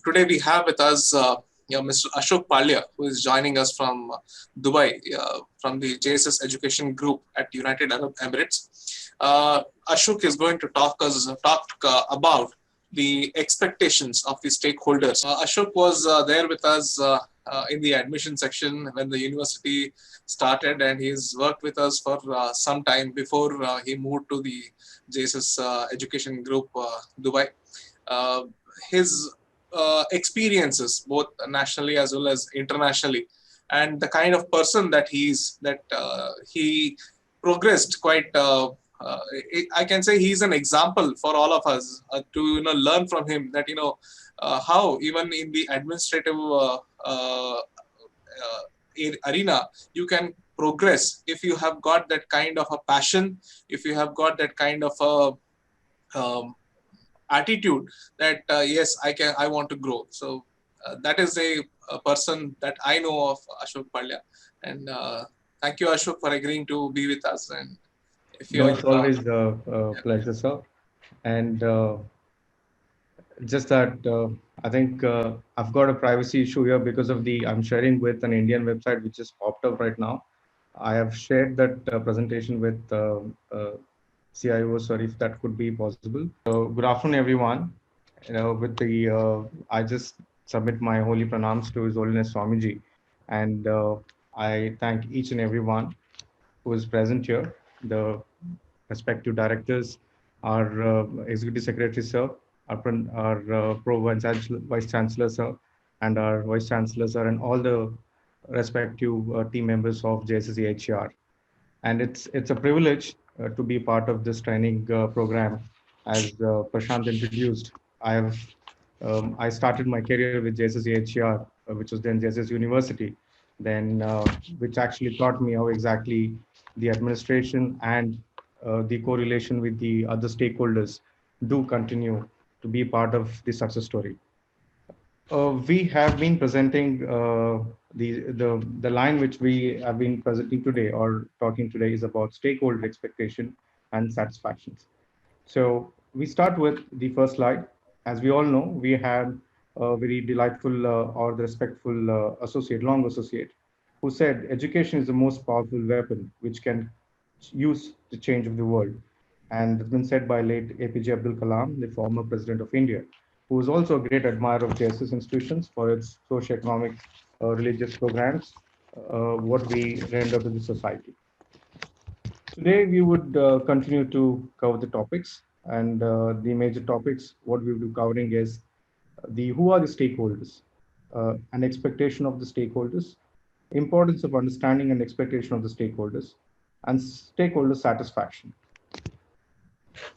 Today we have with us Mr. Ashok Palya, who is joining us from Dubai, from the JSS Education Group at United Arab Emirates. Ashok is going to talk about the expectations of the stakeholders. Ashok was there with us in the admission section when the university started, and he's worked with us for some time before he moved to the JSS Education Group, Dubai. His experiences, both nationally as well as internationally, and the kind of person that he progressed quite. I can say he's an example for all of us to learn from him. That how even in the administrative arena you can progress if you have got that kind of a passion, if you have got that kind of a attitude that yes, I want to grow. So that is a person that I know of, Ashok Palya. And thank you, Ashok, for agreeing to be with us. And if No, you're it's always a pleasure, sir. And just that I think I've got a privacy issue here because of I'm sharing with an Indian website which just popped up right now. I have shared that presentation with CIO, sorry if that could be possible. Good afternoon, everyone. I just submit my holy pranams to His Holiness Swamiji, and I thank each and everyone who is present here, the respective directors, our executive secretary, sir, our pro vice chancellor, sir, and our vice chancellor, sir, and all the respective team members of JSSE AHER. And it's a privilege to be part of this training program. As Prashant introduced, I started my career with JSSE AHER, which was then JSS University, then which actually taught me how exactly the administration and the correlation with the other stakeholders do continue to be part of the success story. We have been presenting the line which we have been presenting today or talking today is about stakeholder expectation and satisfactions. So we start with the first slide. As we all know, we had a very delightful or the respectful long associate, who said education is the most powerful weapon which can use the change of the world. And it's been said by late APJ Abdul Kalam, the former president of India, who is also a great admirer of JSS institutions for its socio-economic religious programs, what we render to the society. Today, we would continue to cover the topics, and the major topics, what we will be covering is who are the stakeholders, an expectation of the stakeholders, importance of understanding and expectation of the stakeholders, and stakeholder satisfaction.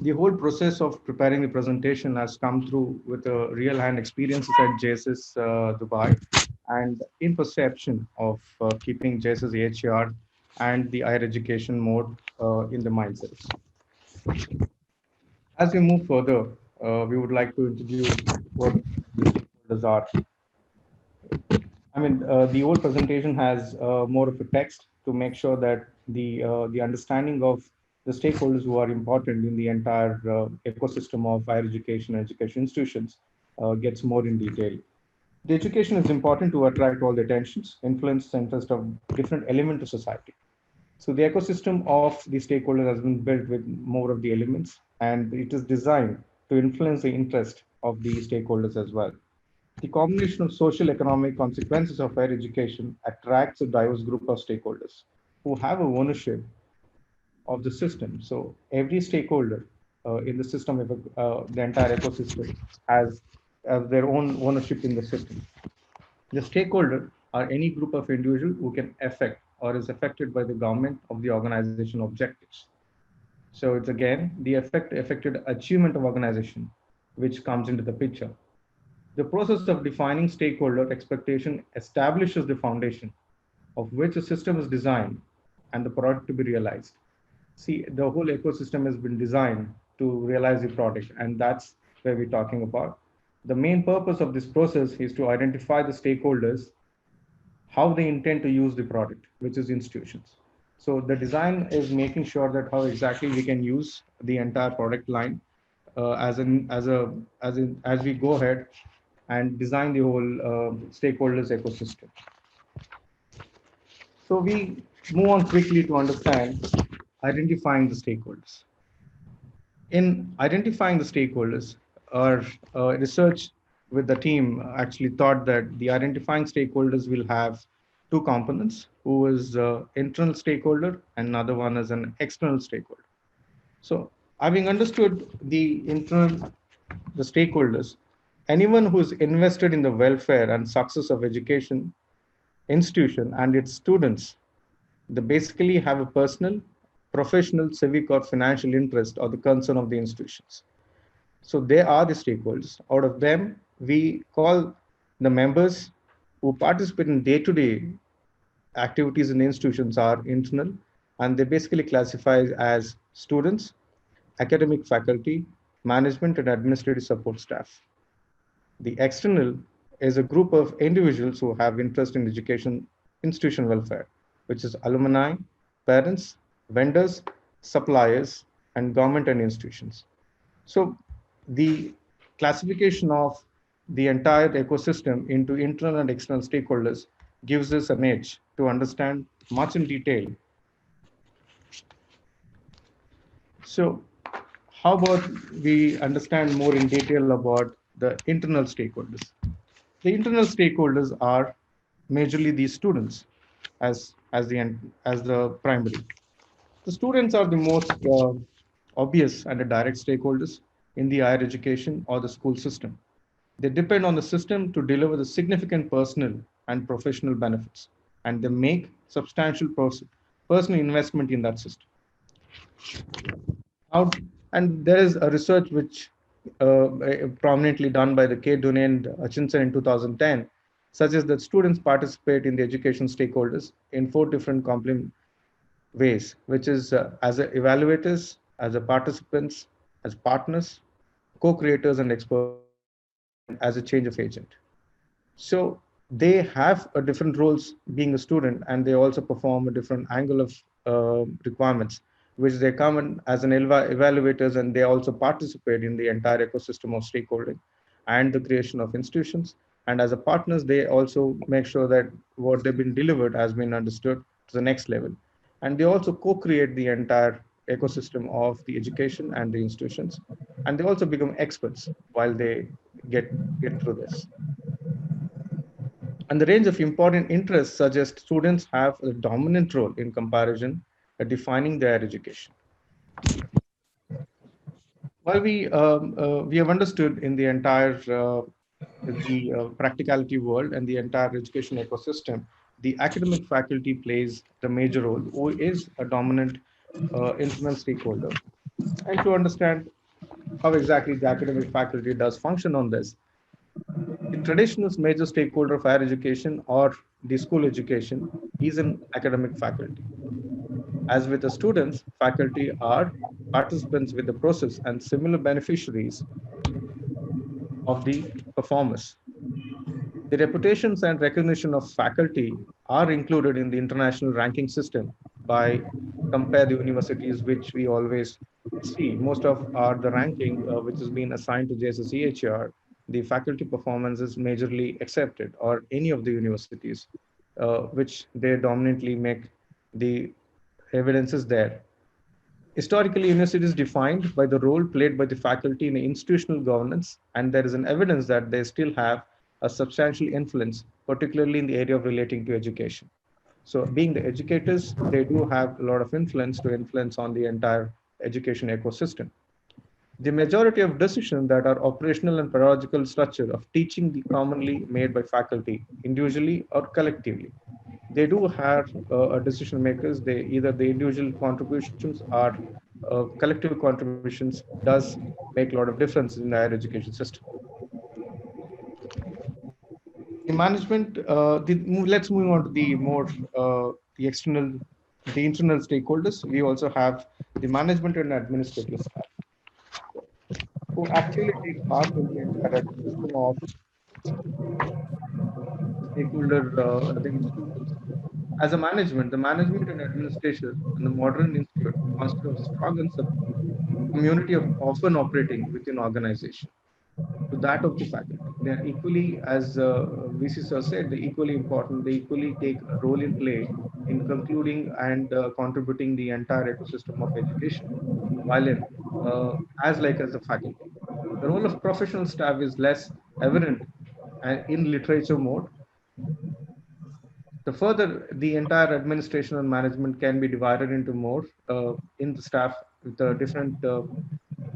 The whole process of preparing the presentation has come through with a real hand experiences at JSS Dubai and in perception of keeping JSS AHER and the higher education mode in the mindsets. As we move further, we would like to introduce what the stakeholders are. I mean, the old presentation has more of a text to make sure that the understanding of the stakeholders who are important in the entire ecosystem of higher education and education institutions gets more in detail. The education is important to attract all the attentions, influence, and interest of different elements of society. So the ecosystem of the stakeholders has been built with more of the elements, and it is designed to influence the interest of the stakeholders as well. The combination of social economic consequences of higher education attracts a diverse group of stakeholders who have a ownership of the system. So every stakeholder in the system, the entire ecosystem has their own ownership in the system. The stakeholder are any group of individuals who can affect or is affected by the government of the organization objectives. So it's again the affected achievement of organization which comes into the picture. The process of defining stakeholder expectation establishes the foundation of which a system is designed and the product to be realized. See, the whole ecosystem has been designed to realize the product, and that's where we're talking about. The main purpose of this process is to identify the stakeholders, how they intend to use the product, which is institutions. So the design is making sure that how exactly we can use the entire product line as we go ahead and design the whole stakeholders ecosystem. So we move on quickly to understand identifying the stakeholders. In identifying the stakeholders, our research with the team actually thought that the identifying stakeholders will have two components, who is internal stakeholder and another one is an external stakeholder. So having understood the stakeholders, anyone who's invested in the welfare and success of education institution and its students, they basically have a personal, professional, civic, or financial interest or the concern of the institutions. So they are the stakeholders. Out of them, we call the members who participate in day-to-day activities in the institutions are internal, and they basically classify as students, academic faculty, management, and administrative support staff. The external is a group of individuals who have interest in education institution welfare, which is alumni, parents, vendors, suppliers, and government and institutions. So the classification of the entire ecosystem into internal and external stakeholders gives us an edge to understand much in detail. So how about we understand more in detail about the internal stakeholders? The internal stakeholders are majorly the students as the primary. The students are the most obvious and the direct stakeholders in the higher education or the school system. They depend on the system to deliver the significant personal and professional benefits, and they make substantial personal investment in that system. How, and there is a research which prominently done by the K. Dunne and Hutchinson in 2010 suggests that students participate in the education stakeholders in four different complement ways, which is as a evaluators, as a participants, as partners, co-creators and experts, and as a change of agent. So they have a different roles being a student, and they also perform a different angle of requirements, which they come in as an evaluators, and they also participate in the entire ecosystem of stakeholding and the creation of institutions. And as a partners, they also make sure that what they've been delivered has been understood to the next level. And they also co-create the entire ecosystem of the education and the institutions. And they also become experts while they get through this. And the range of important interests suggests students have a dominant role in comparison at defining their education. While we have understood in the entire practicality world and the entire education ecosystem, the academic faculty plays the major role, who is a dominant internal stakeholder. And to understand how exactly the academic faculty does function on this, the traditional major stakeholder of higher education or the school education is an academic faculty. As with the students, faculty are participants with the process and similar beneficiaries of the performers. The reputations and recognition of faculty are included in the international ranking system by compare the universities which we always see. Most of are the ranking which has been assigned to JSS EHR. The faculty performance is majorly accepted, or any of the universities which they dominantly make the evidences there. Historically, university is defined by the role played by the faculty in institutional governance, and there is an evidence that they still have a substantial influence, particularly in the area of relating to education. So being the educators, they do have a lot of influence on the entire education ecosystem. The majority of decisions that are operational and pedagogical structure of teaching the commonly made by faculty, individually or collectively. They do have decision makers. They either the individual contributions or collective contributions does make a lot of difference in the higher education system. The management, let's move on to the more the internal stakeholders. We also have the management and administrative staff who actually take part in the entire system of stakeholder the institutions. As a management, the management and administration in the modern institute consist of strong and subtle community of often operating within organization to that of the faculty. They are equally, as VC sir said, they equally important. They equally take a role in play in concluding and contributing the entire ecosystem of education, while in as like as the faculty. The role of professional staff is less evident and in literature mode. The further, the entire administration and management can be divided into more in the staff with the different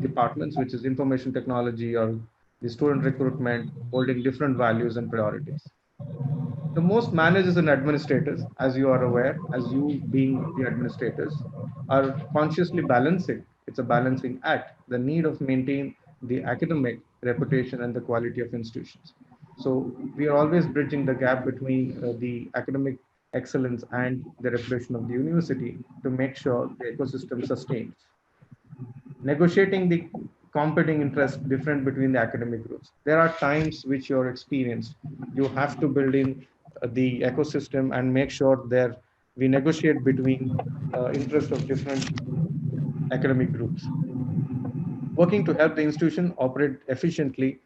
departments, which is information technology or the student recruitment, holding different values and priorities. The most managers and administrators, as you are aware, as you being the administrators, are consciously balancing. It's a balancing act. The need of maintain the academic reputation and the quality of institutions. So we are always bridging the gap between the academic excellence and the reputation of the university to make sure the ecosystem sustains. Negotiating the competing interest different between the academic groups. There are times which you're experienced. You have to build in the ecosystem and make sure there we negotiate between interest of different academic groups, working to help the institution operate efficiently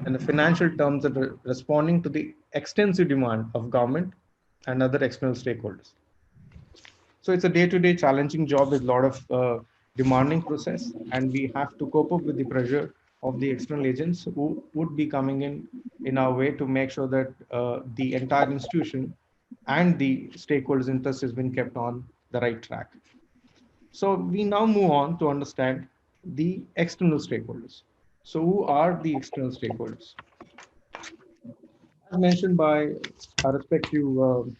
in the financial terms that are responding to the extensive demand of government and other external stakeholders. So it's a day-to-day challenging job with a lot of demanding process, and we have to cope up with the pressure of the external agents who would be coming in our way to make sure that the entire institution and the stakeholders' interest has been kept on the right track. So we now move on to understand the external stakeholders. So who are the external stakeholders? As mentioned by our respective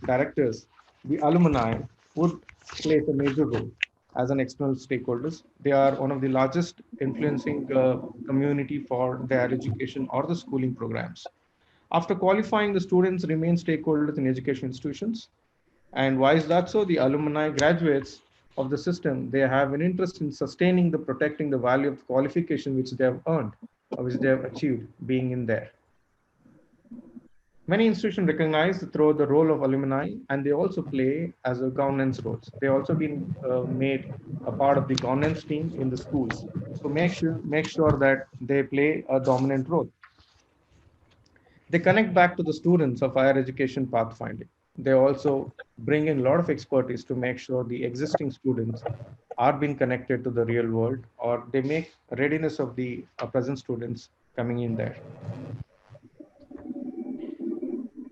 directors, the alumni would play a major role as an external stakeholders. They are one of the largest influencing community for their education or the schooling programs. After qualifying, the students remain stakeholders in education institutions. And why is that so? The alumni graduates of the system, they have an interest in sustaining the protecting the value of the qualification which they have earned or which they have achieved being in there. Many institutions recognize through the role of alumni, and they also play as a governance roles. They also been made a part of the governance team in the schools to make sure that they play a dominant role. They connect back to the students of higher education pathfinding. They also bring in a lot of expertise to make sure the existing students are being connected to the real world, or they make readiness of the present students coming in there.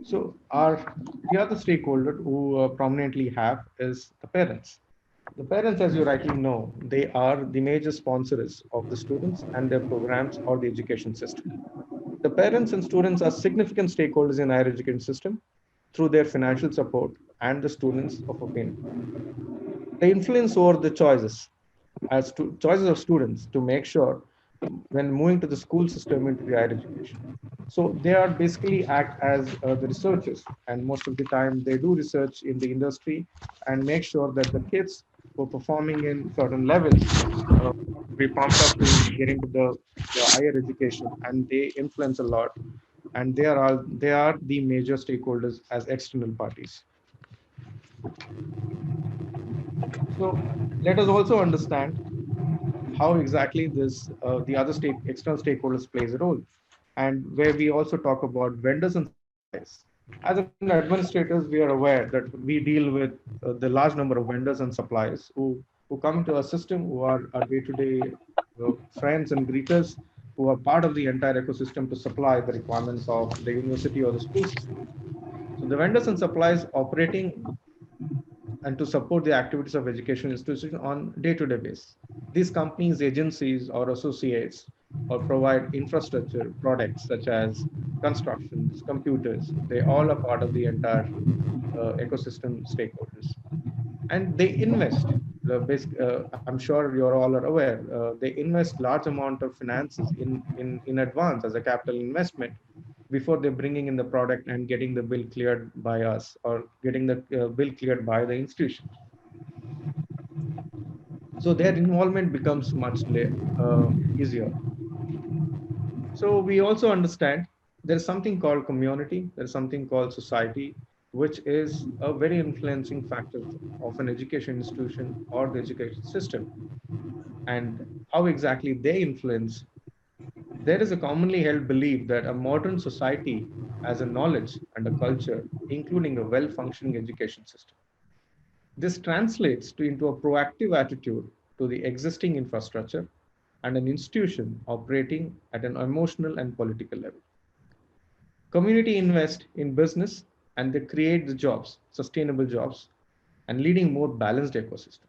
So the other stakeholder who prominently have is the parents. The parents, as you rightly know, they are the major sponsors of the students and their programs or the education system. The parents and students are significant stakeholders in higher education system through their financial support and the students of opinion. They influence over the choices as to choices of students to make sure when moving to the school system into the higher education. So they are basically act as the researchers, and most of the time they do research in the industry and make sure that the kids who are performing in certain levels uh, be pumped up to get into the higher education, and they influence a lot. And they are the major stakeholders as external parties. So let us also understand how exactly this the other external stakeholders plays a role, and where we also talk about vendors and suppliers. As an administrators, we are aware that we deal with the large number of vendors and suppliers who come into our system, who are our day-to-day friends and greeters, who are part of the entire ecosystem to supply the requirements of the university or the school system. So the vendors and suppliers operating and to support the activities of education institutions on day-to-day basis. These companies, agencies, or associates or provide infrastructure products such as constructions, computers. They all are part of the entire ecosystem stakeholders. And they invest. I'm sure you're all are aware. They invest large amount of finances in advance as a capital investment before they're bringing in the product and getting the bill cleared by us or getting the bill cleared by the institution. So their involvement becomes much easier. So we also understand there's something called community, there's something called society, which is a very influencing factor of an education institution or the education system, and how exactly they influence. There is a commonly held belief that a modern society has a knowledge and a culture, including a well functioning education system. This translates into a proactive attitude to the existing infrastructure and an institution operating at an emotional and political level. Community invest in business and they create the jobs, sustainable jobs, and leading more balanced ecosystem.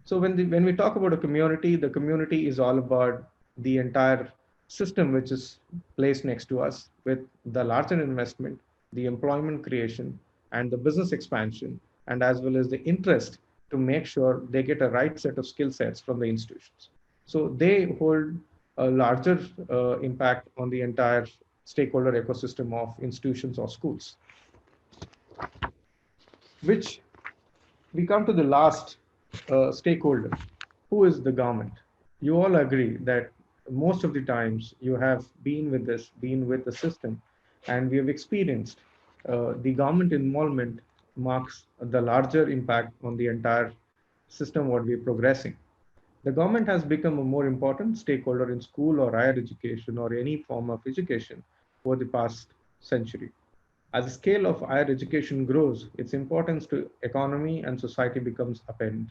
So when we talk about a community, the community is all about the entire system which is placed next to us with the larger investment, the employment creation, and the business expansion, and as well as the interest to make sure they get a right set of skill sets from the institutions. So they hold a larger impact on the entire stakeholder ecosystem of institutions or schools, which we come to the last stakeholder, who is the government. You all agree that most of the times you have been with this, been with the system, and we have experienced the government involvement marks the larger impact on the entire system what we're progressing. The government has become a more important stakeholder in school or higher education or any form of education over the past century. As the scale of higher education grows, its importance to economy and society becomes apparent,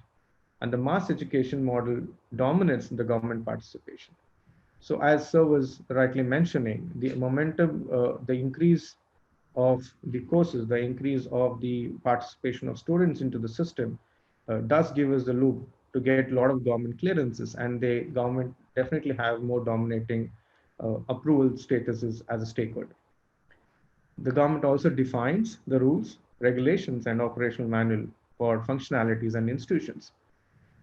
and the mass education model dominates the government participation. So, as Sir was rightly mentioning, the momentum, the increase of the courses, the increase of the participation of students into the system does give us the loop to get a lot of government clearances, and the government definitely have more dominating approval statuses as a stakeholder. The government also defines the rules, regulations, and operational manual for functionalities and institutions.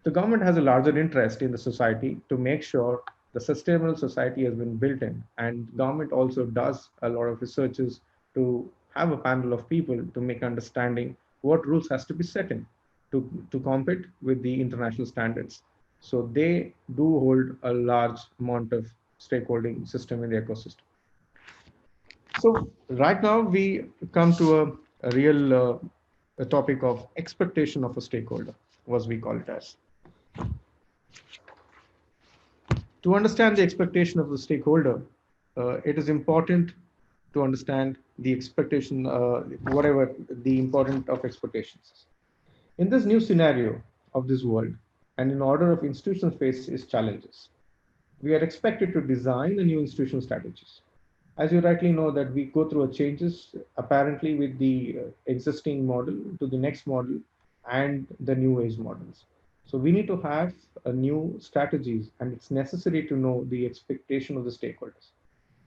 The government has a larger interest in the society to make sure the sustainable society has been built in, and government also does a lot of researches to have a panel of people to make understanding what rules has to be set in to compete with the international standards. So they do hold a large amount of stakeholding system in the ecosystem. So right now we come to a real a topic of expectation of a stakeholder, as we call it as. To understand the expectation of the stakeholder, it is important to understand the expectation, whatever the important of expectations. In this new scenario of this world, and in order of institutions face its challenges, we are expected to design the new institutional strategies. As you rightly know that we go through a changes apparently with the existing model to the next model and the new age models. So we need to have a new strategies and it's necessary to know the expectation of the stakeholders.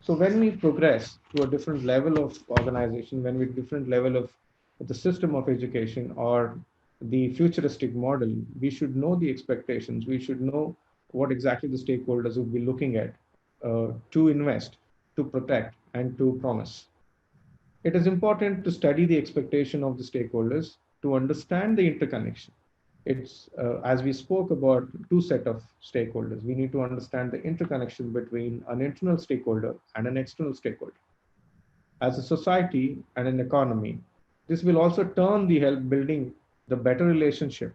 So when we progress to a different level of organization, when we different level of the system of education or the futuristic model, we should know the expectations. We should know what exactly the stakeholders will be looking at to invest, to protect, and to promise. It is important to study the expectation of the stakeholders to understand the interconnection. It's as we spoke about two set of stakeholders. We need to understand the interconnection between an internal stakeholder and an external stakeholder. As a society and an economy, this will also turn the help building the better relationship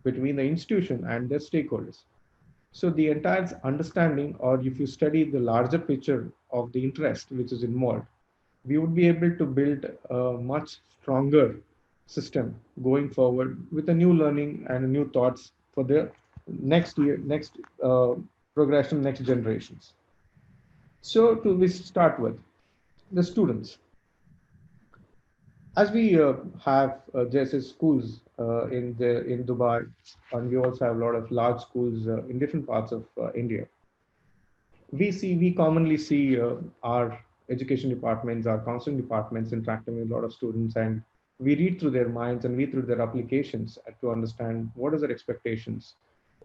between the institution and their stakeholders. So the entire understanding, or if you study the larger picture of the interest which is involved, we would be able to build a much stronger system going forward with a new learning and new thoughts for the next year, next progression, next generations. So to we start with the students. As we have JSS schools in Dubai, and we also have a lot of large schools in different parts of India. We commonly see our education departments, our counseling departments interacting with a lot of students, and we read through their minds and read through their applications to understand what is their expectations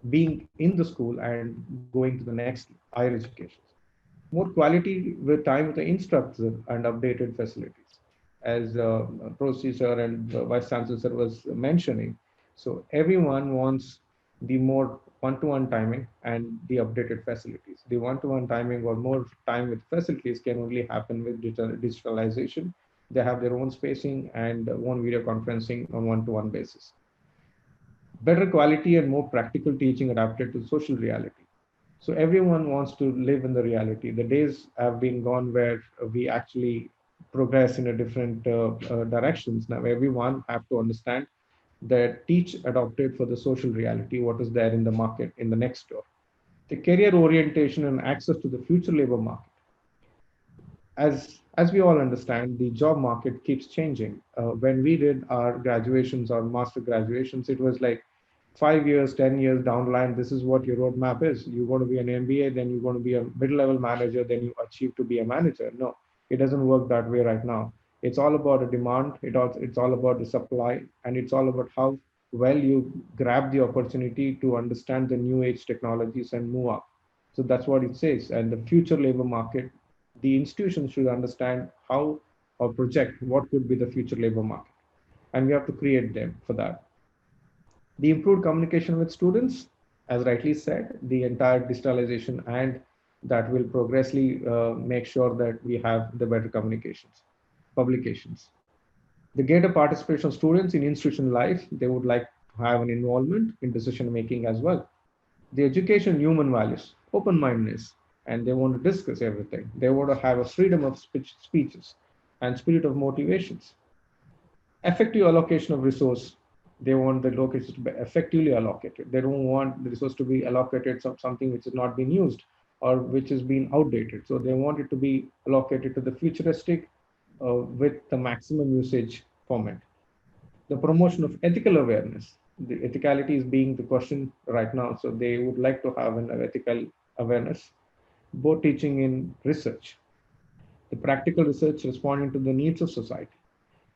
being in the school and going to the next higher education. More quality with time with the instructor and updated facilities, as Professor and Vice Chancellor was mentioning. So everyone wants the more one-to-one timing and the updated facilities. The one-to-one timing or more time with facilities can only happen with digitalization. They have their own spacing and own video conferencing on one-to-one basis. Better quality and more practical teaching adapted to social reality. So everyone wants to live in the reality. The days have been gone where we actually progress in a different directions. Now everyone have to understand that teach adopted for the social reality, what is there in the market in the next door. The career orientation and access to the future labor market. As we all understand, the job market keeps changing. When we did our graduations or master graduations, it was like 5 years, 10 years down the line. This is what your roadmap is. You're going to be an MBA, then you're going to be a mid-level manager, then you achieve to be a manager. No, it doesn't work that way right now. It's all about the demand. It's all about the supply, and it's all about how well you grab the opportunity to understand the new age technologies and move up. So that's what it says. And the future labor market, the institutions should understand how or project what could be the future labor market. And we have to create them for that. The improved communication with students, as rightly said, the entire digitalization and that will progressively make sure that we have the better communications, publications. The greater participation of students in institution life, they would like to have an involvement in decision making as well. The education human values, open-mindedness, and they want to discuss everything. They want to have a freedom of speeches and spirit of motivations. Effective allocation of resource. They want the locations to be effectively allocated. They don't want the resource to be allocated something which is not being used or which is being outdated. So they want it to be allocated to the futuristic with the maximum usage format. The promotion of ethical awareness. The ethicality is being the question right now. So they would like to have an ethical awareness, both teaching in research, the practical research responding to the needs of society.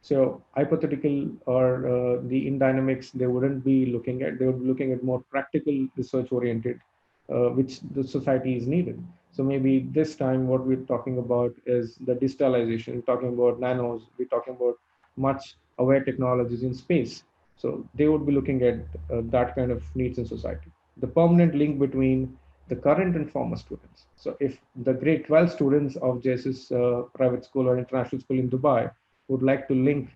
So hypothetical or the in dynamics, they wouldn't be looking at, they would be looking at more practical research oriented, which the society is needed. So maybe this time what we're talking about is the digitalization, we're talking about nanos, we're talking about much aware technologies in space. So they would be looking at that kind of needs in society. The permanent link between the current and former students. So if the grade 12 students of JSS private school or international school in Dubai would like to link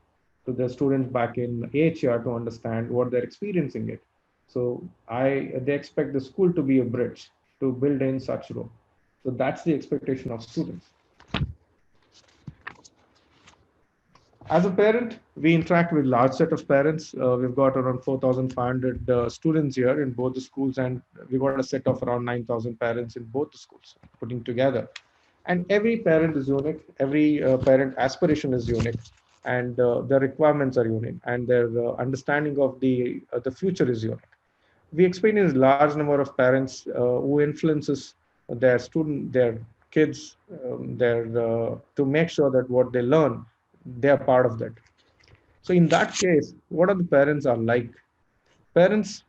to the students back in AHER to understand what they're experiencing it. So they expect the school to be a bridge to build in such role. So that's the expectation of students. As a parent, we interact with large set of parents. We've got around 4,500 students here in both the schools, and we've got a set of around 9,000 parents in both the schools putting together. And every parent is unique. Every parent aspiration is unique, and their requirements are unique, and their understanding of the future is unique. We experience large number of parents who influences their kids, to make sure that what they learn, they are part of that. So in that case, what are the parents are like? Parents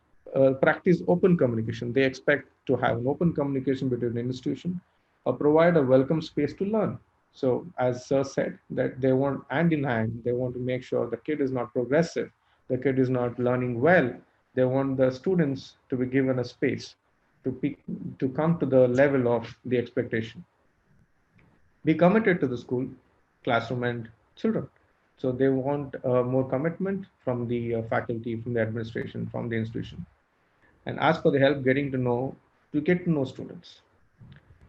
practice open communication. They expect to have an open communication between the institution or provide a welcome space to learn. So as Sir said, that they want hand in hand, they want to make sure the kid is not progressive, the kid is not learning well. They want the students to be given a space to, to come to the level of the expectation. Be committed to the school, classroom, and children. So they want more commitment from the faculty, from the administration, from the institution. And ask for the help getting to get to know students.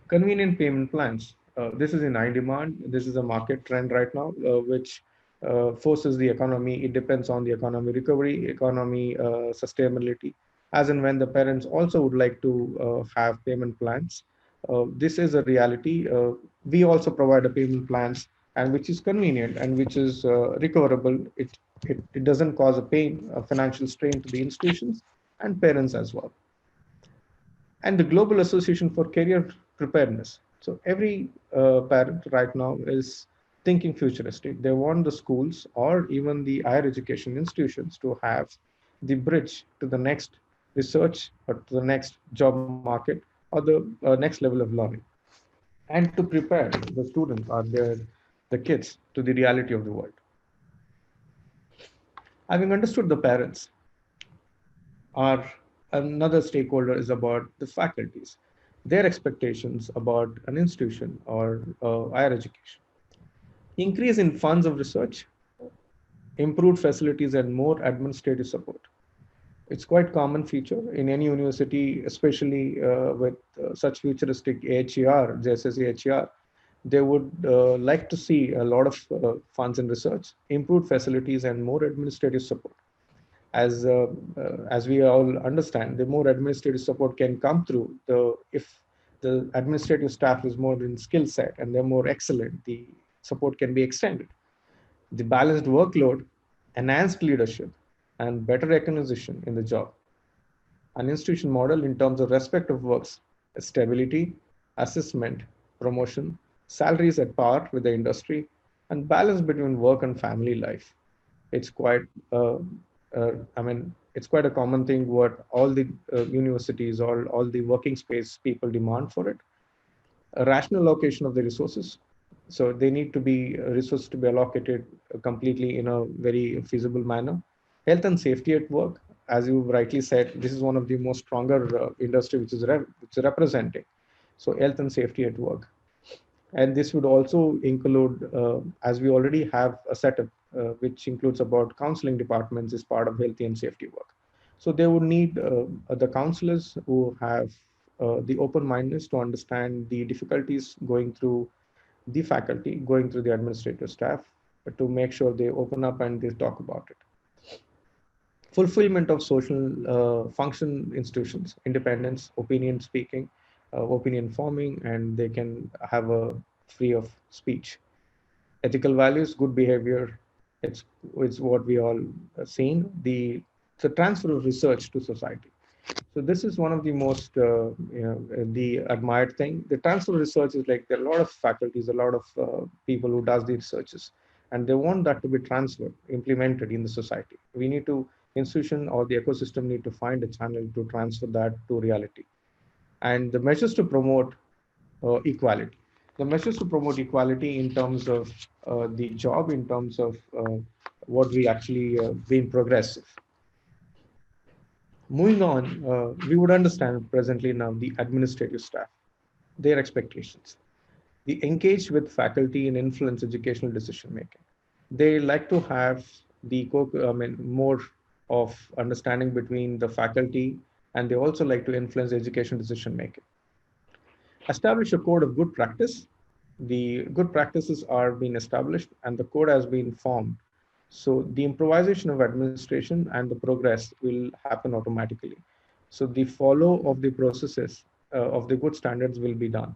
Convenient payment plans. This is in high demand. This is a market trend right now, which forces the economy. It depends on the economy recovery, economy sustainability, as and when the parents also would like to have payment plans. This is a reality. We also provide a payment plans, and which is convenient and which is recoverable. It doesn't cause a pain, a financial strain to the institutions and parents as well. And the Global Association for Career Preparedness. So every parent right now is thinking futuristic. They want the schools or even the higher education institutions to have the bridge to the next research or to the next job market or the next level of learning, and to prepare the students or the kids to the reality of the world. Having understood the parents, our another stakeholder is about the faculties, their expectations about an institution or higher education. Increase in funds of research, improved facilities, and more administrative support. It's quite common feature in any university, especially with such futuristic AHER, JSS AHER. They would like to see a lot of funds in research, improved facilities, and more administrative support. As we all understand, the more administrative support can come through the if the administrative staff is more in skill set and they're more excellent, the support can be extended. The balanced workload, enhanced leadership, and better recognition in the job. An institution model in terms of respect of works, stability, assessment, promotion, salaries at par with the industry, and balance between work and family life. It's quite, it's quite a common thing what all the universities, all the working space people demand for it. A rational allocation of the resources. So they need to be resources to be allocated completely in a very feasible manner. Health and safety at work, as you rightly said, this is one of the most stronger industry which is which is representing. So health and safety at work, and this would also include, as we already have a setup which includes about counseling departments as part of healthy and safety work. So they would need the counselors who have the open mindedness to understand the difficulties going through the faculty, going through the administrative staff, to make sure they open up and they talk about it. Fulfillment of social function institutions, independence, opinion speaking, opinion forming, and they can have a free of speech. Ethical values, good behavior, it's, it's what we all seen. The transfer of research to society. So this is one of the most the admired thing. The transfer research is like there are a lot of faculties, a lot of people who does the researches, and they want that to be transferred, implemented in the society. We need to institution or the ecosystem need to find a channel to transfer that to reality. And the measures to promote equality. The measures to promote equality in terms of the job, in terms of what we actually being progressive. Moving on, we would understand presently now the administrative staff, their expectations. They engage with faculty and influence educational decision making. They like to have more of understanding between the faculty, and they also like to influence education decision making. Establish a code of good practice. The good practices are being established and the code has been formed. So the improvisation of administration and the progress will happen automatically. So the follow of the processes of the good standards will be done.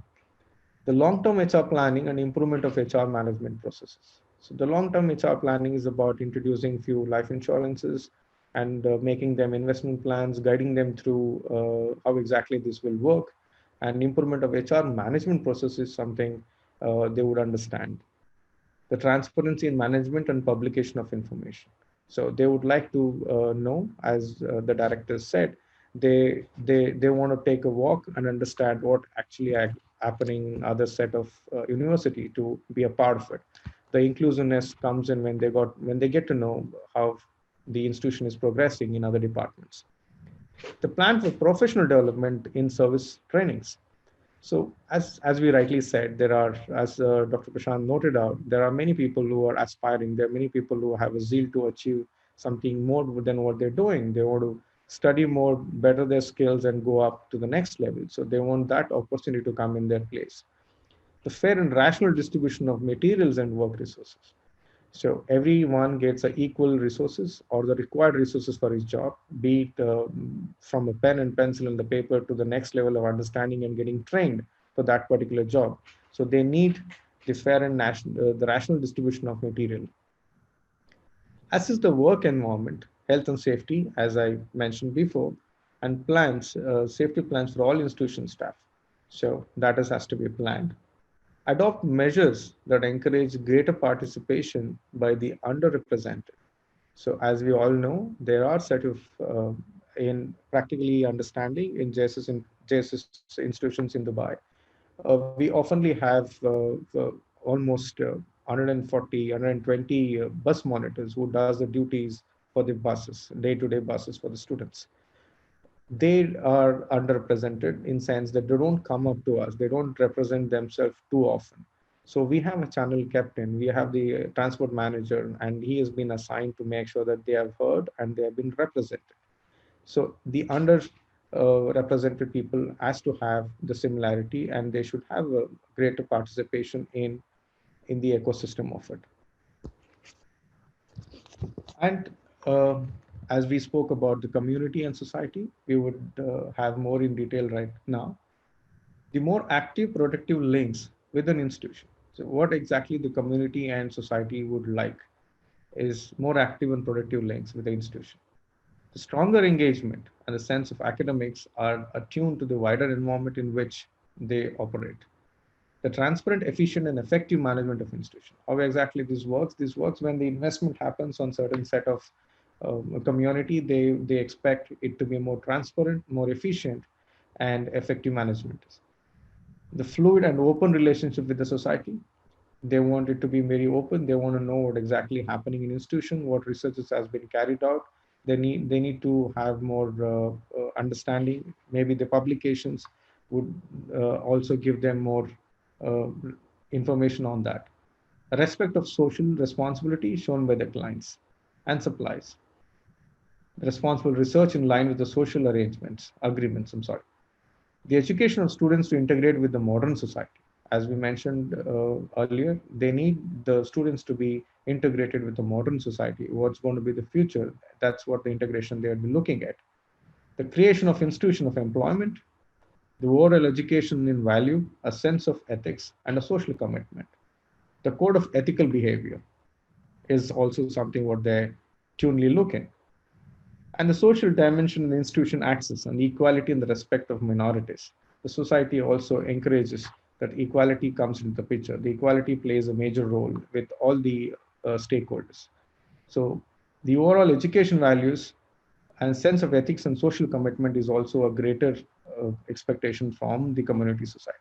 The long-term HR planning and improvement of HR management processes. So the long-term HR planning is about introducing few life insurances and making them investment plans, guiding them through how exactly this will work. And improvement of HR management process is something they would understand. The transparency in management and publication of information. So they would like to know, as the director said, they want to take a walk and understand what actually happening in other set of university to be a part of it. The inclusiveness comes in when they get to know how the institution is progressing in other departments. The plan for professional development in service trainings. So, as we rightly said, there are, as Dr. Prashant noted out, there are many people who are aspiring. There are many people who have a zeal to achieve something more than what they're doing. They want to study more, better their skills, and go up to the next level. So they want that opportunity to come in their place. The fair and rational distribution of materials and work resources. So everyone gets equal resources or the required resources for his job, be it from a pen and pencil and the paper to the next level of understanding and getting trained for that particular job. So they need the fair and the rational distribution of material. Assess the work environment, health and safety, as I mentioned before, and plans, safety plans for all institution staff. So that has to be planned. Adopt measures that encourage greater participation by the underrepresented. So as we all know, there are set of in practically understanding in JSS institutions in Dubai. We oftenly have almost 140, 120 bus monitors who does the duties for the buses, day-to-day buses for the students. They are underrepresented in sense that they don't come up to us. They don't represent themselves too often. So we have a channel captain, we have the transport manager, and he has been assigned to make sure that they have heard and they have been represented. So the under represented people has to have the similarity, and they should have a greater participation in the ecosystem of it. And uh, as we spoke about the community and society, we would have more in detail right now. The more active protective links with an institution. So what exactly the community and society would like is more active and productive links with the institution. The stronger engagement and the sense of academics are attuned to the wider environment in which they operate. The transparent, efficient, and effective management of institution. How exactly this works? This works when the investment happens on certain set of community. They expect it to be more transparent, more efficient, and effective management. The fluid and open relationship with the society. They want it to be very open. They want to know what exactly happening in institution, what researches has been carried out. They need to have more understanding. Maybe the publications would also give them more uh, information on that. A respect of social responsibility shown by the clients and supplies. Responsible research in line with the social arrangements, agreements, I'm sorry. The education of students to integrate with the modern society. As we mentioned earlier, they need the students to be integrated with the modern society. What's going to be the future? That's what the integration they will be looking at. The creation of institution of employment, the oral education in value, a sense of ethics, and a social commitment. The code of ethical behavior is also something what they're tunely looking. And the social dimension in the institution access and equality and the respect of minorities. The society also encourages that equality comes into the picture. The equality plays a major role with all the stakeholders. So the overall education values and sense of ethics and social commitment is also a greater expectation from the community society.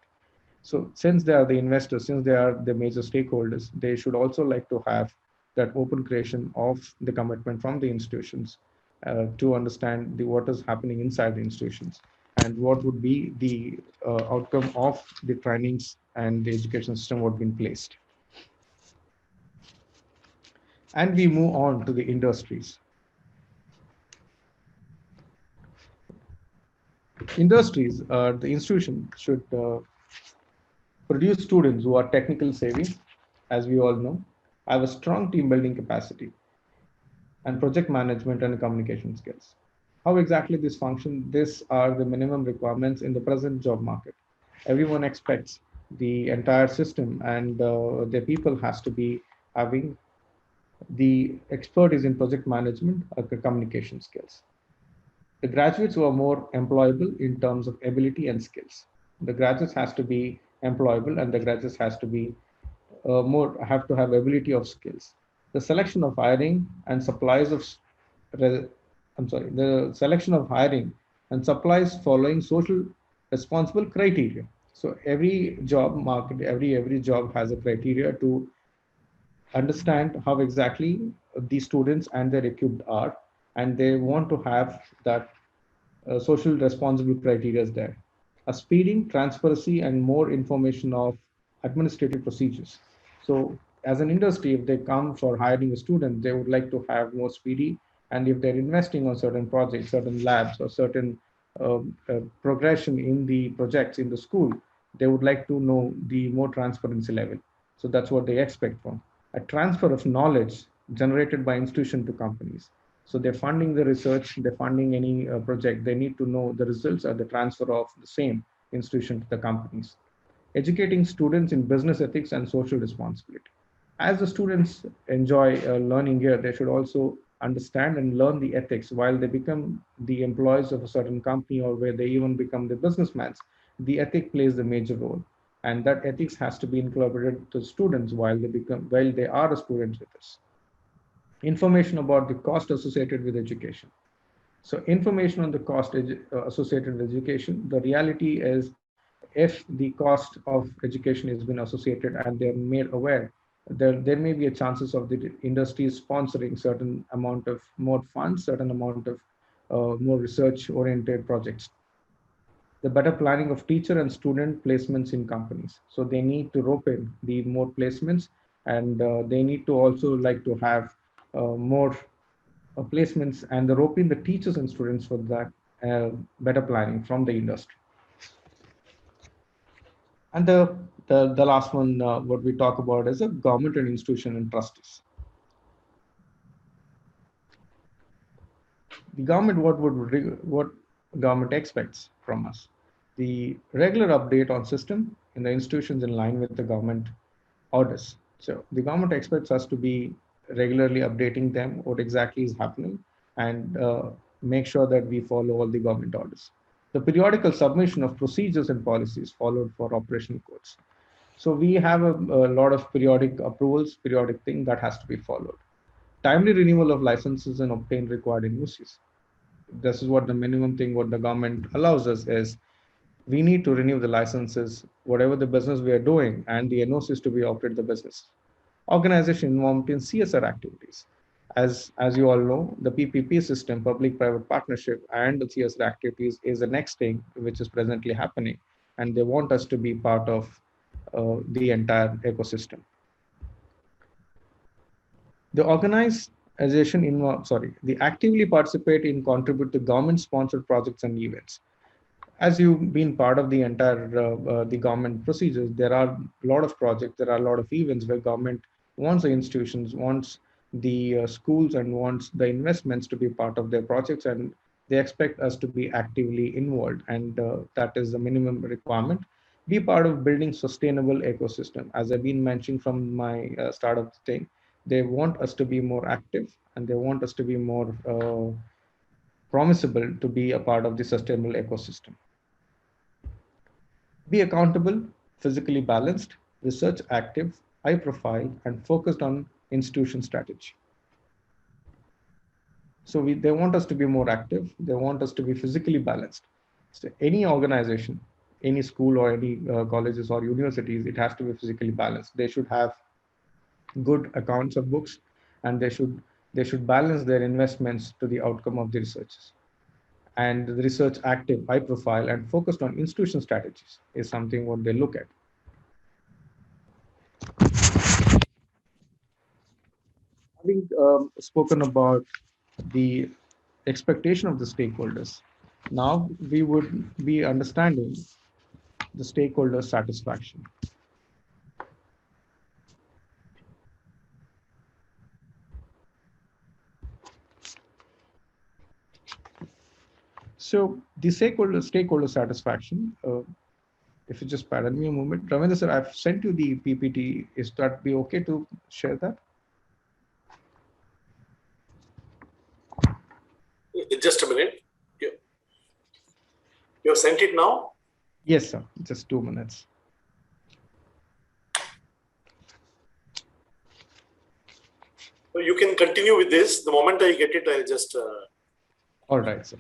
So since they are the investors, since they are the major stakeholders, they should also like to have that open creation of the commitment from the institutions to understand what is happening inside the institutions and what would be the outcome of the trainings and the education system what been placed. And we move on to the industries. Industries, the institution should produce students who are technical savvy, as we all know, have a strong team building capacity, and project management and communication skills. How exactly this function? These are the minimum requirements in the present job market. Everyone expects the entire system and the people has to be having the expertise in project management or communication skills. The graduates who are more employable in terms of ability and skills. The graduates has to be employable and the graduates has to be more have to have ability of skills. The selection of hiring and supplies of I'm sorry, the selection of hiring and supplies following social responsible criteria. So every job market, every job has a criteria to understand how exactly the students and their equipped are, and they want to have that social responsible criteria there. A speeding, transparency, and more information of administrative procedures. So, as an industry, if they come for hiring a student, they would like to have more speedy. And if they're investing on certain projects, certain labs, or certain progression in the projects in the school, they would like to know the more transparency level. So that's what they expect from a transfer of knowledge generated by institution to companies. So they're funding the research, they're funding any project, they need to know the results or the transfer of the same institution to the companies. Educating students in business ethics and social responsibility. As the students enjoy learning here, they should also understand and learn the ethics while they become the employees of a certain company or where they even become the businessmen. The ethic plays a major role. And that ethics has to be incorporated to students while they are a student with us. Information about the cost associated with education. So information on the cost associated with education, the reality is if the cost of education has been associated and they're made aware, there may be a chances of the industry sponsoring certain amount of more funds, certain amount of more research oriented projects. The better planning of teacher and student placements in companies. So they need to rope in the more placements and they need to also like to have more placements, and the roping the teachers and students for that better planning from the industry. And the last one, what we talk about is a government and institution and trustees. The government, what government expects from us? The regular update on system in the institutions in line with the government orders. So the government expects us to be regularly updating them what exactly is happening, and make sure that we follow all the government orders. The periodical submission of procedures and policies followed for operational codes. So we have a lot of periodic approvals, periodic thing that has to be followed. Timely renewal of licenses and obtain required NOCs. This is what the minimum thing what the government allows us is, we need to renew the licenses, whatever the business we are doing, and the NOCs to be operate the business. Organization involved in CSR activities. As you all know, the PPP system, public-private partnership, and the CSR activities is the next thing which is presently happening, and they want us to be part of the entire ecosystem. The organization the actively participate in contribute to government-sponsored projects and events. As you've been part of the entire the government procedures, there are a lot of projects, there are a lot of events where government wants the institutions, wants the schools, and wants the investments to be part of their projects, and they expect us to be actively involved, and that is the minimum requirement. Be part of building sustainable ecosystem. As I've been mentioning from my start of the thing, they want us to be more active, and they want us to be more promisable to be a part of the sustainable ecosystem. Be accountable, physically balanced, research active, high profile, and focused on institution strategy. So they want us to be more active. They want us to be physically balanced. So any organization, any school or any colleges or universities, it has to be physically balanced. They should have good accounts of books, and they should balance their investments to the outcome of the researches. And the research active, high profile, and focused on institution strategies is something what they look at. Having spoken about the expectation of the stakeholders, now we would be understanding the stakeholder satisfaction. So the stakeholder satisfaction, if you just pardon me a moment, Ravindra sir, I've sent you the PPT. Is that be okay to share that? Just a minute. You have sent it now? Yes, sir. Just 2 minutes. So you can continue with this. The moment I get it, I'll just. All right, sir.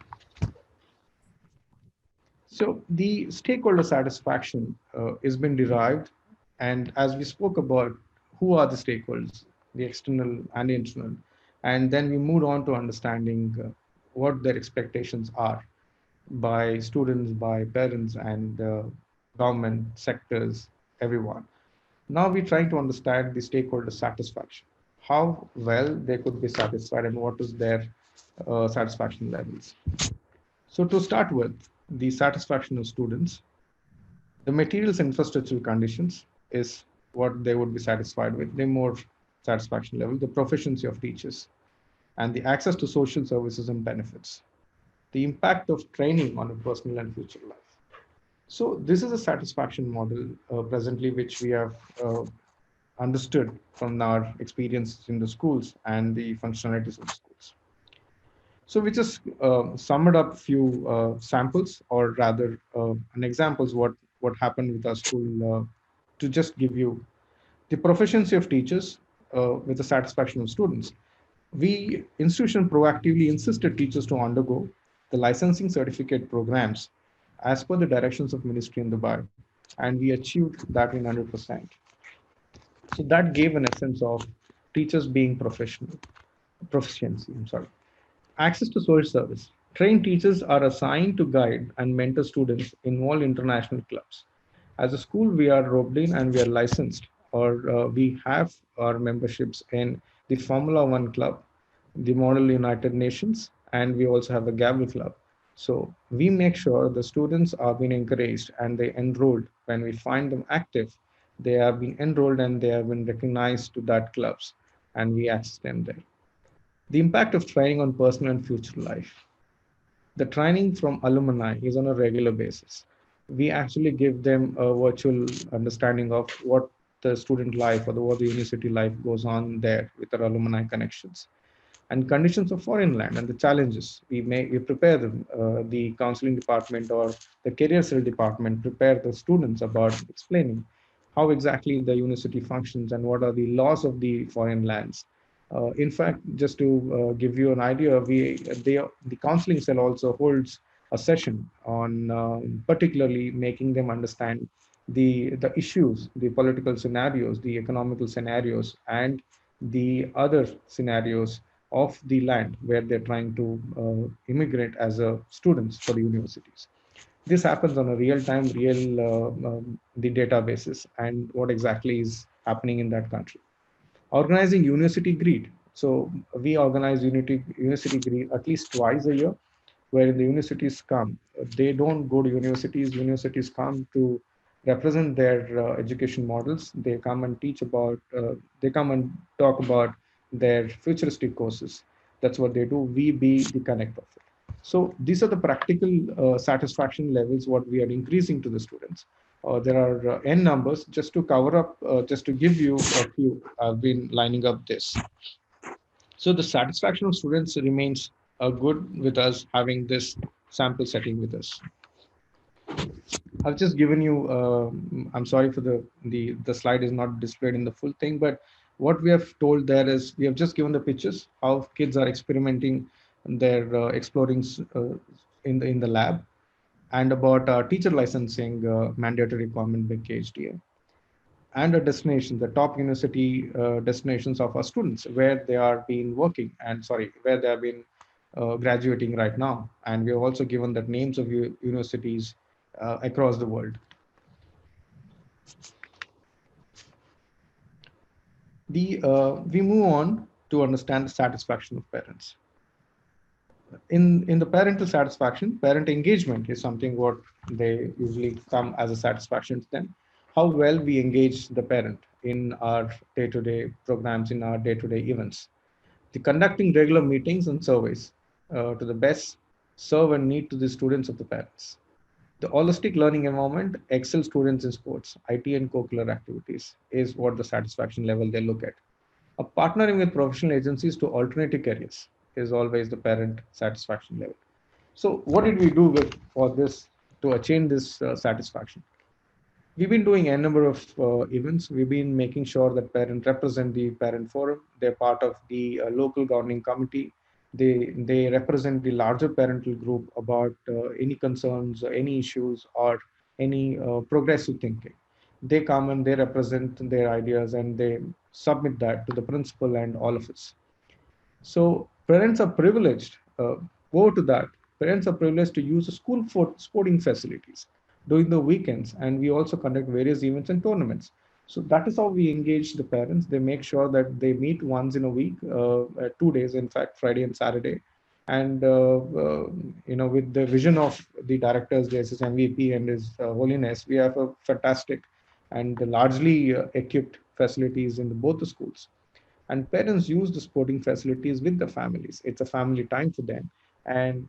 So the stakeholder satisfaction has been derived, and as we spoke about, who are the stakeholders, the external and the internal, and then we moved on to understanding what their expectations are by students, by parents, and government sectors, everyone. Now we're trying to understand the stakeholder satisfaction, how well they could be satisfied, and what is their satisfaction levels. So to start with, the satisfaction of students, the materials and infrastructural conditions is what they would be satisfied with. The more satisfaction level, the proficiency of teachers, and the access to social services and benefits, the impact of training on a personal and future life. So this is a satisfaction model presently, which we have understood from our experience in the schools and the functionalities of the schools. So we just summed up a few samples, or rather an examples what happened with our school, to just give you the proficiency of teachers with the satisfaction of students. We institution proactively insisted teachers to undergo the licensing certificate programs as per the directions of ministry in Dubai, and we achieved that in 100%. So that gave an essence of teachers being proficiency. I'm sorry. Access to social service. Trained teachers are assigned to guide and mentor students in all international clubs. As a school, we are roped in and we are licensed, or we have our memberships in the Formula One club, the Model United Nations, and we also have the Gavel Club. So we make sure the students are being encouraged and they enrolled. When we find them active, they have been enrolled and they have been recognized to that clubs, and we access them there. The impact of training on personal and future life. The training from alumni is on a regular basis. We actually give them a virtual understanding of what the student life or what the university life goes on there with our alumni connections and conditions of foreign land and the challenges. We prepare them, the counseling department or the career cell department prepare the students about explaining how exactly the university functions and what are the laws of the foreign lands. In fact, just to give you an idea, the counseling cell also holds a session on particularly making them understand the issues, the political scenarios, the economical scenarios, and the other scenarios of the land where they're trying to immigrate as a students for the universities. This happens on a the databases and what exactly is happening in that country. Organizing university greet. So we organize university greet at least twice a year, where the universities come. They don't go to universities. Universities come to represent their education models. They come and teach about. They come and talk about their futuristic courses. That's what they do. We be the connect of it. So these are the practical satisfaction levels what we are increasing to the students. There are n numbers just to cover up, just to give you a few. I've been lining up this. So the satisfaction of students remains good with us having this sample setting with us. I've just given you, I'm sorry for the slide is not displayed in the full thing, but what we have told there is we have just given the pictures, how kids are experimenting and they're exploring in the lab, and about teacher licensing mandatory requirement by KHDA, and a destination, the top university destinations of our students, where they are been working and where they have been graduating right now. And we have also given the names of universities across the world. We move on to understand the satisfaction of parents. In the parental satisfaction, parent engagement is something what they usually come as a satisfaction to them. How well we engage the parent in our day-to-day programs, in our day-to-day events. The conducting regular meetings and surveys to the best serve and need to the students of the parents. The holistic learning environment, excel students in sports, IT and co-curricular activities is what the satisfaction level they look at. Partnering with professional agencies to alternative careers is always the parent satisfaction level. So what did we do for this to attain this satisfaction? We've been doing a number of events. We've been making sure that parents represent the parent forum. They're part of the local governing committee. They represent the larger parental group about any concerns, any issues, or any progressive thinking. They come and they represent their ideas and they submit that to the principal and all of us. So parents are privileged. Go to that. Parents are privileged to use the school for sporting facilities during the weekends, and we also conduct various events and tournaments. So that is how we engage the parents. They make sure that they meet once in a week, 2 days, in fact, Friday and Saturday, and with the vision of the directors, the SSMVP and His Holiness, we have a fantastic and largely equipped facilities in both the schools, and parents use the sporting facilities with the families. It's a family time for them, and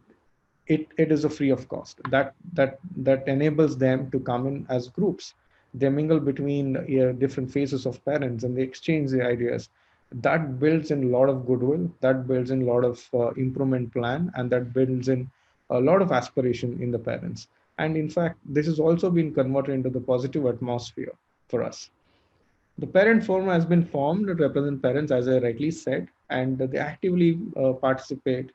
it is a free of cost. That enables them to come in as groups. They mingle between different phases of parents and they exchange the ideas. That builds in a lot of goodwill, that builds in a lot of improvement plan, and that builds in a lot of aspiration in the parents. And in fact, this has also been converted into the positive atmosphere for us. The parent forum has been formed to represent parents, as I rightly said, and they actively participate.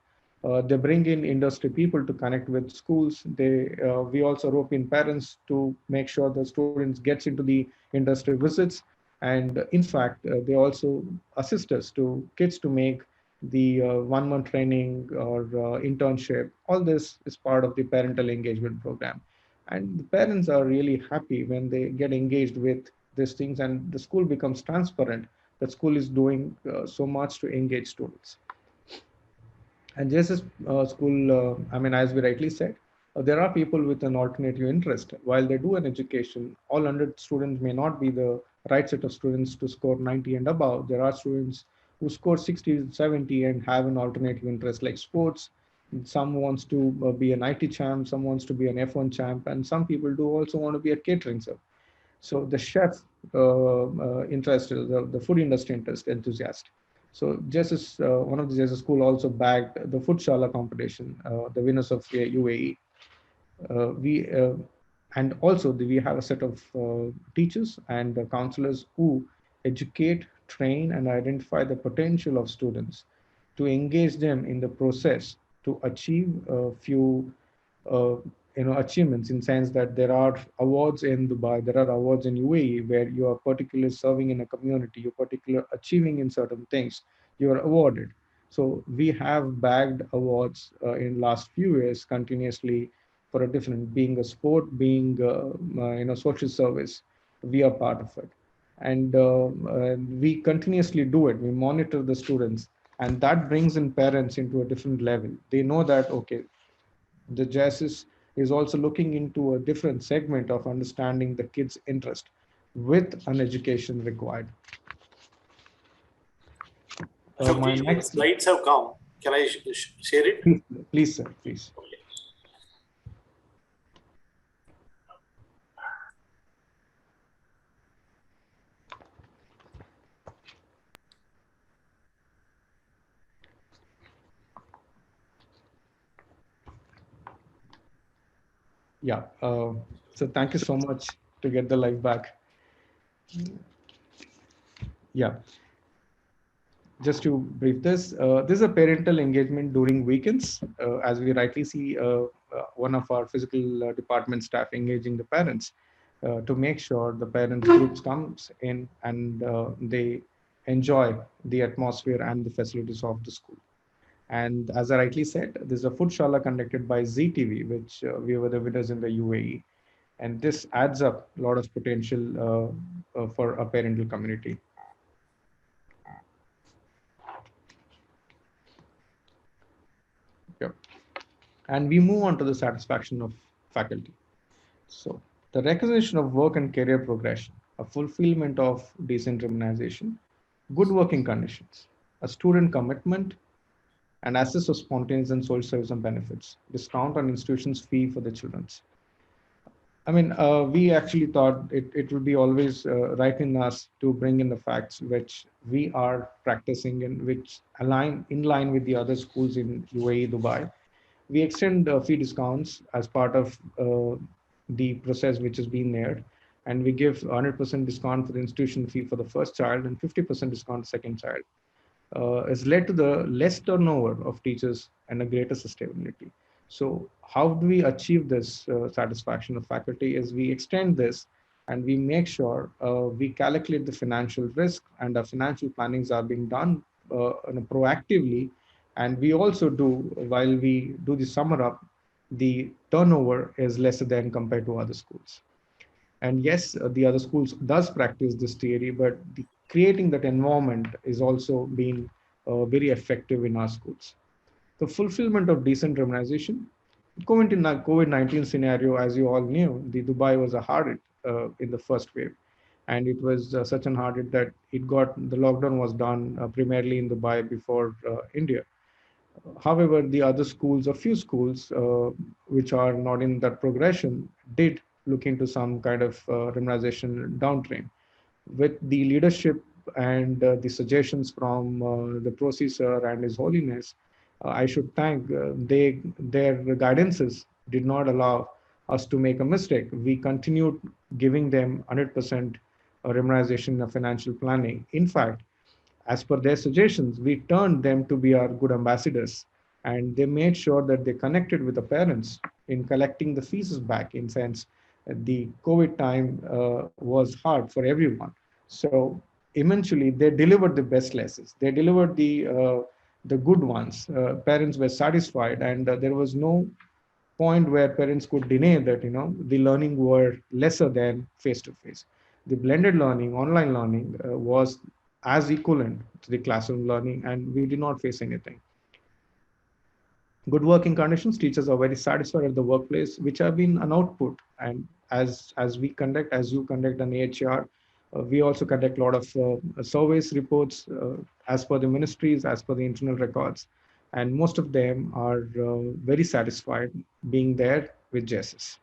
They bring in industry people to connect with schools. We also rope in parents to make sure the students gets into the industry visits. And in fact, they also assist us to kids to make the 1 month training or internship. All this is part of the parental engagement program. And the parents are really happy when they get engaged with these things and the school becomes transparent that school is doing so much to engage students. And just as school, I mean, as we rightly said, there are people with an alternative interest. While they do an education, all 100 students may not be the right set of students to score 90 and above. There are students who score 60, 70 and have an alternative interest like sports. Some wants to be an IT champ, some wants to be an F1 champ, and some people do also want to be a catering chef. So the chef interest, the food industry interest enthusiast. So Jesus, one of the Jesus school also bagged the food shala competition, the winners of UAE. We and also we have a set of teachers and counselors who educate, train, and identify the potential of students to engage them in the process to achieve a few uh, achievements, in sense that there are awards in Dubai, there are awards in UAE where you are particularly serving in a community, you're particular achieving in certain things, you are awarded. So we have bagged awards in last few years continuously for a different, being a sport, being social service. We are part of it, and we continuously do it. We monitor the students, and that brings in parents into a different level. They know that okay, the is also looking into a different segment of understanding the kids' interest with an education required. My Ashokji, the next, slides have come. Can I share it? please, please, sir, please. Okay. Yeah. So thank you so much to get the live back. Yeah. Just to brief this is a parental engagement during weekends, as we rightly see one of our physical department staff engaging the parents to make sure the parents groups comes in and they enjoy the atmosphere and the facilities of the school. And as I rightly said, there's a food shala conducted by ZTV, which we were the winners in the UAE. And this adds up a lot of potential for a parental community. Yep. And we move on to the satisfaction of faculty. So the recognition of work and career progression, a fulfillment of decent remuneration, good working conditions, a student commitment, and access of spontaneous and social service and benefits, discount on institution's fee for the children's. I mean, we actually thought it would be always right in us to bring in the facts which we are practicing and which align in line with the other schools in UAE, Dubai. We extend fee discounts as part of the process which has been there. And we give 100% discount for the institution fee for the first child and 50% discount second child. Has led to the less turnover of teachers and a greater sustainability. So how do we achieve this satisfaction of faculty is we extend this and we make sure we calculate the financial risk and our financial plannings are being done proactively. And we also do, while we do the summer up, the turnover is lesser than compared to other schools. And yes, the other schools does practice this theory, but creating that environment is also being very effective in our schools. The fulfillment of decent remuneration. COVID-19 scenario, as you all knew, the Dubai was a hard hit in the first wave. And it was such an hard hit that the lockdown was done primarily in Dubai before India. However, the other schools, a few schools which are not in that progression, did look into some kind of remuneration downtrain. With the leadership and the suggestions from the processor and His Holiness, I should thank their guidances did not allow us to make a mistake. We continued giving them 100% remuneration of financial planning. In fact, as per their suggestions, we turned them to be our good ambassadors. And they made sure that they connected with the parents in collecting the fees back. In sense, the COVID time was hard for everyone. So eventually, they delivered the best lessons. They delivered the good ones. Parents were satisfied, and there was no point where parents could deny that the learning were lesser than face to face. The blended learning, online learning, was as equivalent to the classroom learning, and we did not face anything. Good working conditions, teachers are very satisfied at the workplace, which have been an output. And as you conduct an AHR, we also conduct a lot of surveys, reports, as per the ministries, as per the internal records. And most of them are very satisfied being there with JSS.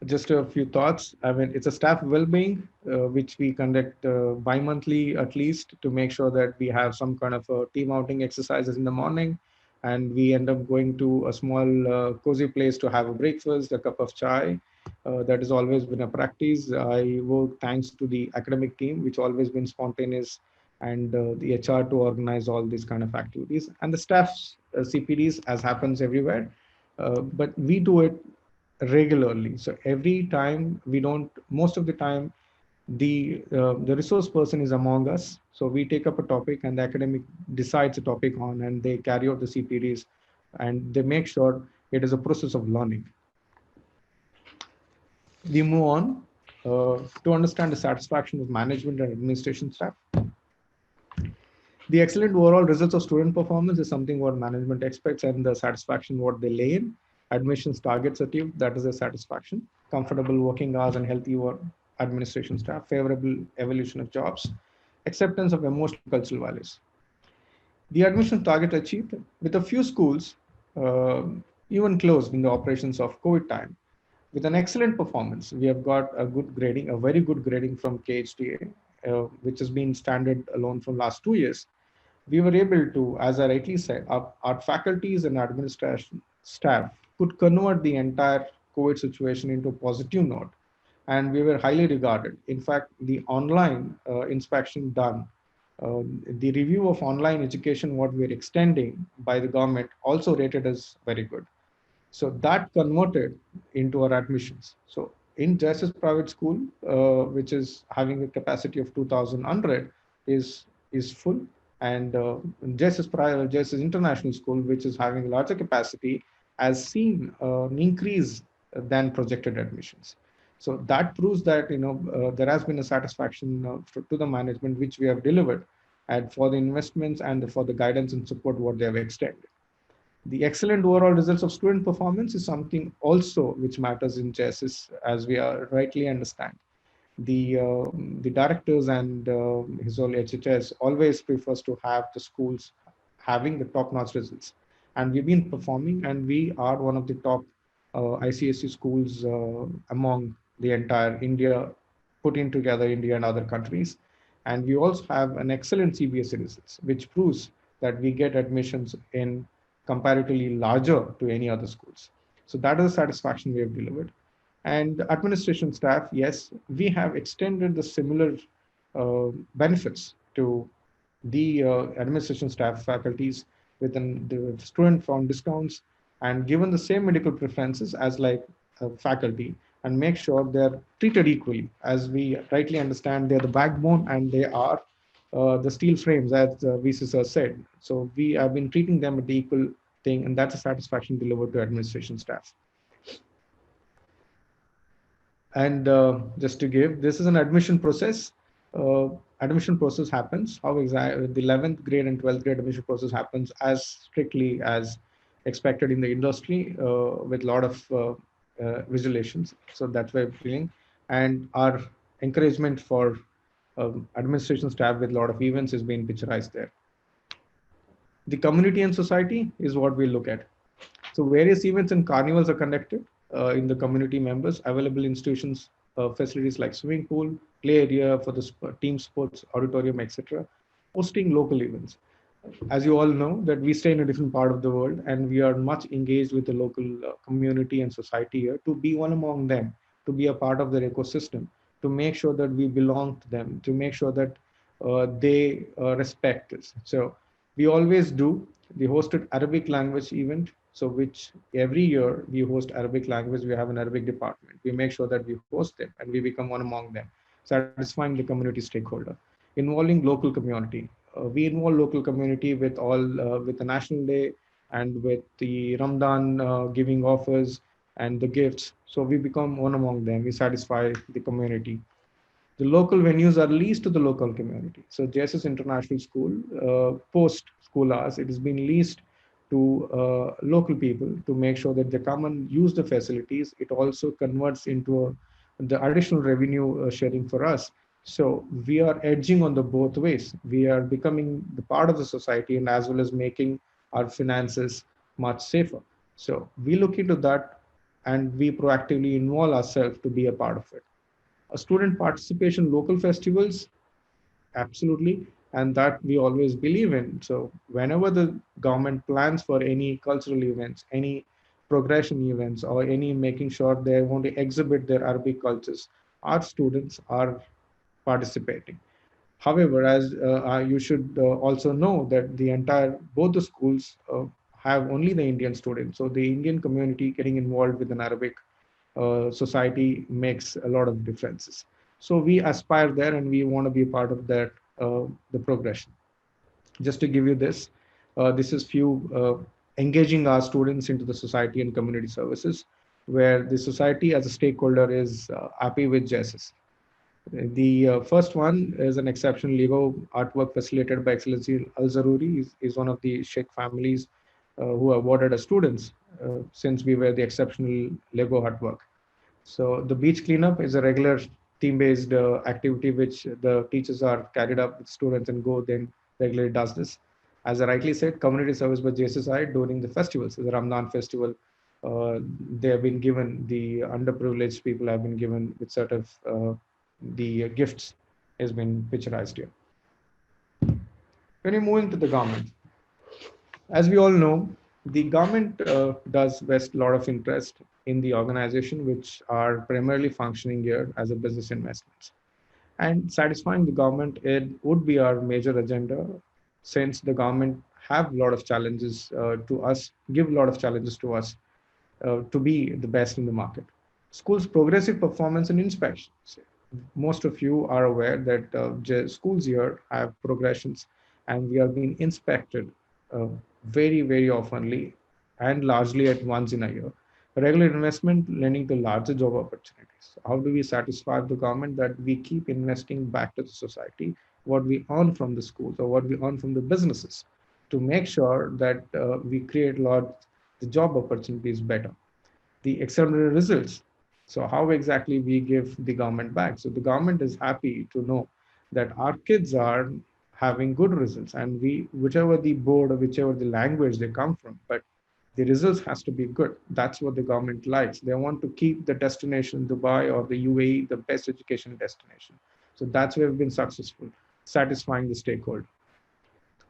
Just a few thoughts. I mean, it's a staff well-being, which we conduct bi-monthly at least, to make sure that we have some kind of team outing exercises in the morning, and we end up going to a small cozy place to have a breakfast, a cup of chai. That has always been a practice. I work thanks to the academic team, which always been spontaneous, and the HR to organize all these kind of activities, and the staff's CPDs, as happens everywhere. But we do it regularly. So every time we don't, most of the time, the resource person is among us. So we take up a topic and the academic decides a topic on, and they carry out the CPDs, and they make sure it is a process of learning. We move on to understand the satisfaction of management and administration staff. The excellent overall results of student performance is something what management expects, and the satisfaction what they lay in. Admissions targets achieved, that is a satisfaction. Comfortable working hours and healthy work administration staff, favorable evolution of jobs, acceptance of emotional cultural values. The admission target achieved, with a few schools even closed in the operations of COVID time. With an excellent performance, we have got a good grading, a very good grading from KHTA, which has been standard alone from last 2 years. We were able to, as I rightly said, our faculties and administration staff could convert the entire COVID situation into a positive note, and we were highly regarded. In fact, the online inspection done, the review of online education, what we're extending by the government, also rated as very good. So that converted into our admissions. So in Justice Private School, which is having a capacity of 2,100, is full, and Justice International School, which is having a larger capacity, has seen an increase than projected admissions. So that proves that there has been a satisfaction to the management which we have delivered, and for the investments and for the guidance and support what they have extended. The excellent overall results of student performance is something also which matters in JSS, as we are rightly understand. The directors and his whole HHS always prefers to have the schools having the top-notch results, and we've been performing, and we are one of the top ICSE schools among the entire India, putting together India and other countries. And we also have an excellent CBSE results, which proves that we get admissions in comparatively larger to any other schools. So that is the satisfaction we have delivered. And administration staff, yes, we have extended the similar benefits to the administration staff faculties within the student found discounts, and given the same medical preferences as like faculty, and make sure they're treated equally. As we rightly understand, they're the backbone and they are the steel frames, as VC sir said. So we have been treating them with the equal thing, and that's a satisfaction delivered to administration staff. And just to give, this is an admission process. Admission process happens, how exactly the 11th grade and 12th grade admission process happens as strictly as expected in the industry, with a lot of visualizations. So that's why we're feeling, and our encouragement for administration staff with a lot of events is being picturized there. The community and society is what we look at. So various events and carnivals are conducted in the community members, available institutions, facilities like swimming pool, play area for the team sports, auditorium, etc. Hosting local events. As you all know, that we stay in a different part of the world, and we are much engaged with the local community and society here to be one among them, to be a part of their ecosystem, to make sure that we belong to them, to make sure that they respect us. So we always do the hosted Arabic language event. So which every year we host Arabic language, we have an Arabic department. We make sure that we host them and we become one among them, satisfying the community stakeholder, involving local community. We involve local community with with the National Day and with the Ramadan giving offers and the gifts. So we become one among them. We satisfy the community. The local venues are leased to the local community. So JSS International School, post school hours, it has been leased to local people to make sure that they come and use the facilities. It also converts into the additional revenue sharing for us. So we are edging on the both ways. We are becoming the part of the society and as well as making our finances much safer. So we look into that and we proactively involve ourselves to be a part of it. A student participation, local festivals, absolutely, and that we always believe in. So whenever the government plans for any cultural events, any progression events, or any making sure they want to exhibit their Arabic cultures, our students are participating. However, as you should also know that the entire both the schools have only the Indian students, so the Indian community getting involved with an Arabic society makes a lot of differences. So we aspire there, and we want to be a part of that the progression. Just to give you this, this is few engaging our students into the society and community services, where the society as a stakeholder is happy with JSS. The first one is an exceptional Lego artwork facilitated by Excellency Al Zaruri. Is one of the Sheikh families who awarded us students since we were the exceptional Lego artwork. So the beach cleanup is a regular team-based activity which the teachers are carried up with students and go then regularly does this. As I rightly said, community service by JSSI during the festivals, the Ramadan festival, they have been given, the underprivileged people have been given with sort of the gifts has been picturized here. When you move into the government, as we all know, the government does vest a lot of interest in the organization, which are primarily functioning here as a business investments. And satisfying the government, it would be our major agenda, since the government have a lot of challenges to us, give a lot of challenges to us to be the best in the market. Schools' progressive performance and inspections. Most of you are aware that schools here have progressions, and we are being inspected uh, very, very oftenly and largely at once in a year. Regular investment lending to larger job opportunities. How do we satisfy the government that we keep investing back to the society what we earn from the schools or what we earn from the businesses to make sure that we create a lot the job opportunities better, the extraordinary results. So how exactly we give the government back? So the government is happy to know that our kids are having good results, and we, whichever the board or whichever the language they come from, but the results has to be good. That's what the government likes. They want to keep the destination Dubai or the UAE the best education destination. So that's where we've been successful, satisfying the stakeholder.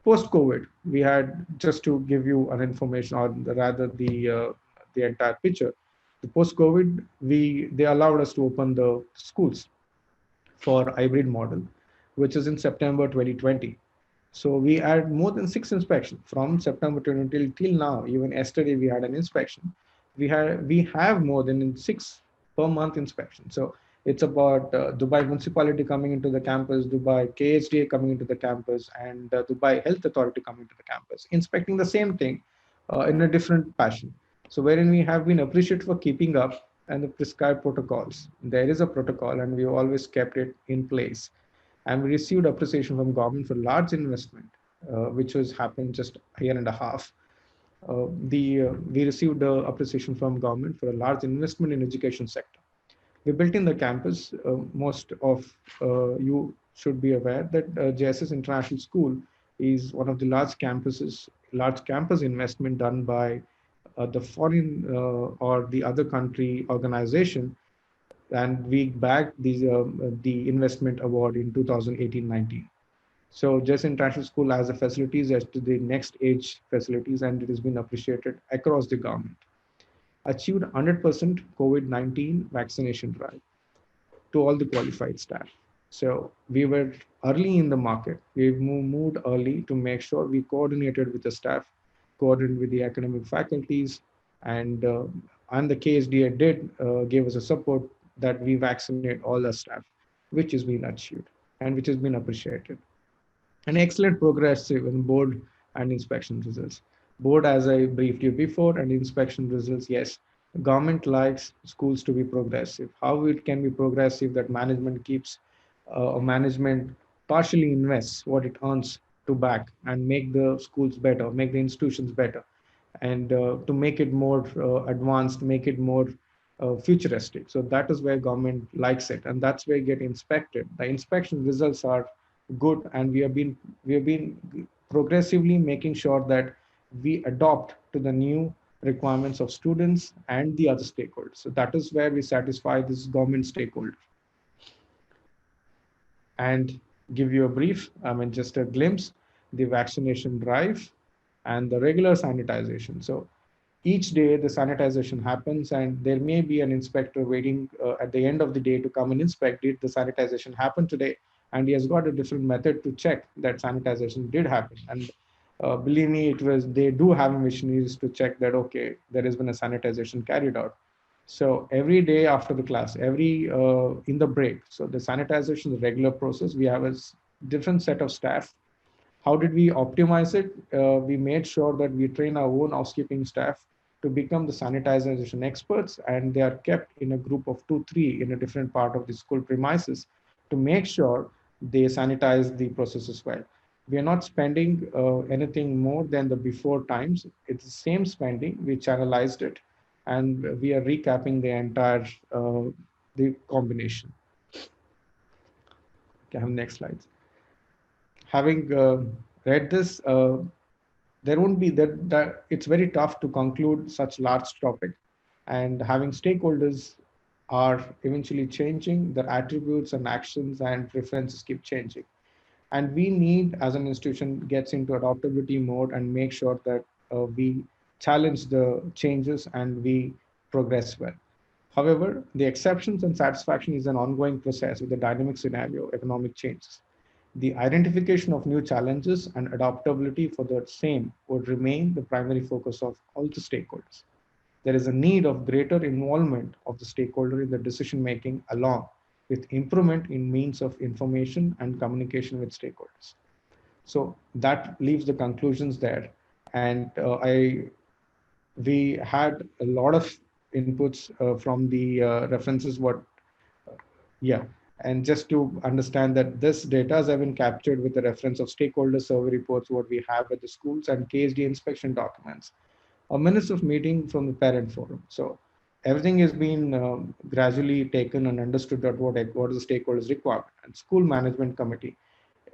Post-COVID, we had, just to give you an information, or rather the entire picture. The post-COVID, they allowed us to open the schools for hybrid model, which is in September 2020. So we had more than 6 inspections from September 2020 till now. Even yesterday we had an inspection. We have more than 6 per month inspection. So it's about Dubai municipality coming into the campus, Dubai KHDA coming into the campus, and Dubai Health Authority coming to the campus, inspecting the same thing in a different fashion. So wherein we have been appreciated for keeping up and the prescribed protocols. There is a protocol, and we always kept it in place, and we received appreciation from government for large investment, which was happened just a year and a half. We received appreciation from government for a large investment in education sector. We built in the campus. Most of you should be aware that JSS International School is one of the large campus investment done by the foreign or the other country organization, and we bagged the investment award in 2018-19. So just International School has the facilities as to the next age facilities, and it has been appreciated across the government. Achieved 100% COVID-19 vaccination drive to all the qualified staff. So we were early in the market. We moved early to make sure we coordinated with the staff, coordinated with the academic faculties, and the KSDA did give us a support that we vaccinate all the staff, which has been achieved and which has been appreciated. An excellent progressive in board and inspection results. Board, as I briefed you before, and inspection results, yes, government likes schools to be progressive. How it can be progressive, that management keeps management partially invests what it earns to back and make the schools better, make the institutions better, and to make it more advanced, make it more futuristic. So that is where government likes it, and that's where it get inspected. The inspection results are good, and we have been progressively making sure that we adopt to the new requirements of students and the other stakeholders. So that is where we satisfy this government stakeholder. And give you a brief, just a glimpse, the vaccination drive and the regular sanitization. So each day the sanitization happens, and there may be an inspector waiting at the end of the day to come and inspect, did the sanitization happen today? And he has got a different method to check that sanitization did happen. And believe me, they do have machineries to check that, okay, there has been a sanitization carried out. So every day after the class, in the break, so the sanitization is a regular process. We have a different set of staff. How did we optimize it? We made sure that we train our own housekeeping staff to become the sanitization experts, and they are kept in a group of 2, 3 in a different part of the school premises to make sure they sanitize the processes well. We are not spending anything more than the before times. It's the same spending. We channelized it, and we are recapping the entire the combination. Okay, have next slides. Having read this, there won't be that it's very tough to conclude such large topic, and having stakeholders are eventually changing, their attributes and actions and preferences keep changing. And we need, as an institution, gets into adaptability mode and make sure that we challenge the changes and we progress well. However, the acceptance and satisfaction is an ongoing process with the dynamic scenario, economic changes. The identification of new challenges and adaptability for the same would remain the primary focus of all the stakeholders. There is a need of greater involvement of the stakeholder in the decision making, along with improvement in means of information and communication with stakeholders. So that leaves the conclusions there. And we had a lot of inputs from the references, yeah. And just to understand that this data has been captured with the reference of stakeholder survey reports, what we have at the schools, and KSD inspection documents, or minutes of meeting from the parent forum. So everything has been gradually taken and understood that what is the stakeholders requirement. And school management committee,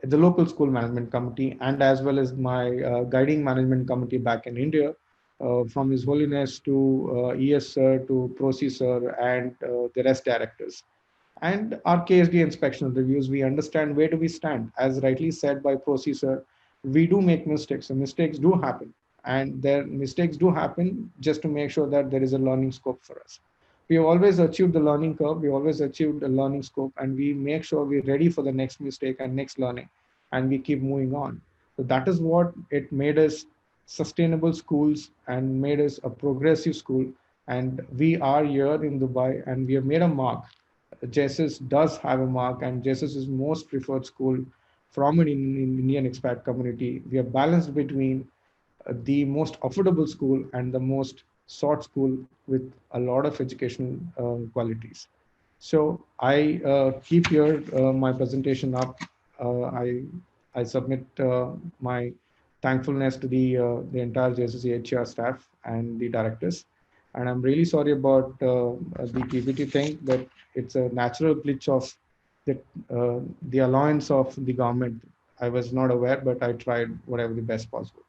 the local school management committee, and as well as my guiding management committee back in India, from His Holiness to ES Sir to Prosi Sir and the rest directors. And our KSD inspection reviews, we understand where do we stand. As rightly said by Prosi Sir, we do make mistakes, and mistakes do happen. And their mistakes do happen just to make sure that there is a learning scope for us. We have always achieved the learning curve, we always achieved the learning scope, and we make sure we're ready for the next mistake and next learning, and we keep moving on. So that is what it made us sustainable schools and made us a progressive school. And we are here in Dubai, and we have made a mark. JSS does have a mark, and JSS is most preferred school from an Indian expat community. We are balanced between the most affordable school and the most sought school with a lot of educational qualities. So I keep here my presentation up. I submit my thankfulness to the entire JSS HR staff and the directors. And I'm really sorry about the PPT thing, but it's a natural glitch of the allowance of the government. I was not aware, but I tried whatever the best possible.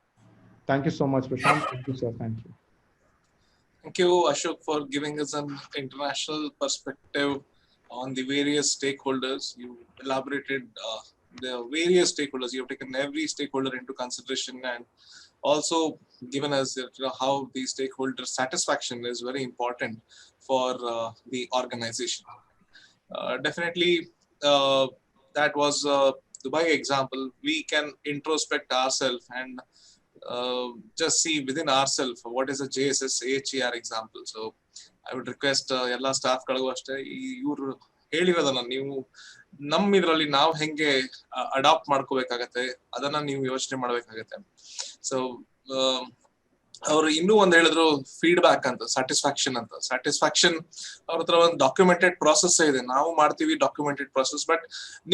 Thank you so much, Prashant. Thank you, sir. Thank you. Thank you, Ashok, for giving us an international perspective on the various stakeholders. You elaborated the various stakeholders. You have taken every stakeholder into consideration, and also given us how the stakeholder satisfaction is very important for the organization. Definitely, that was a Dubai example. We can introspect ourselves and just see within ourselves what is a JSS AHER example. So I would request ಎಲ್ಲ ಸ್ಟಾಫ್ಗಳಿಗೂ ಅಷ್ಟೇ ಇವರು ಹೇಳಿರೋದನ್ನ ನೀವು ನಮ್ಮ ಇದರಲ್ಲಿ ನಾವು ಹೆಂಗೆ adapt ಮಾಡ್ಕೋಬೇಕಾಗತ್ತೆ ಅದನ್ನ ನೀವು ಯೋಚನೆ ಮಾಡಬೇಕಾಗತ್ತೆ. ಸೊ ಅವರು ಇನ್ನೂ ಒಂದ್ ಹೇಳಿದ್ರು ಫೀಡ್ಬ್ಯಾಕ್ ಅಂತ, ಸ್ಯಾಟಿಸ್ಫ್ಯಾಕ್ಷನ್ ಅಂತ. ಸ್ಯಾಟಿಸ್ಫ್ಯಾಕ್ಷನ್ ಅವ್ರ ಹತ್ರ ಒಂದು ಡಾಕ್ಯುಮೆಂಟೆಡ್ ಪ್ರಾಸೆಸ್ ಇದೆ, ನಾವು ಮಾಡ್ತೀವಿ ಡಾಕ್ಯುಮೆಂಟೆಡ್ ಪ್ರಾಸೆಸ್. ಬಟ್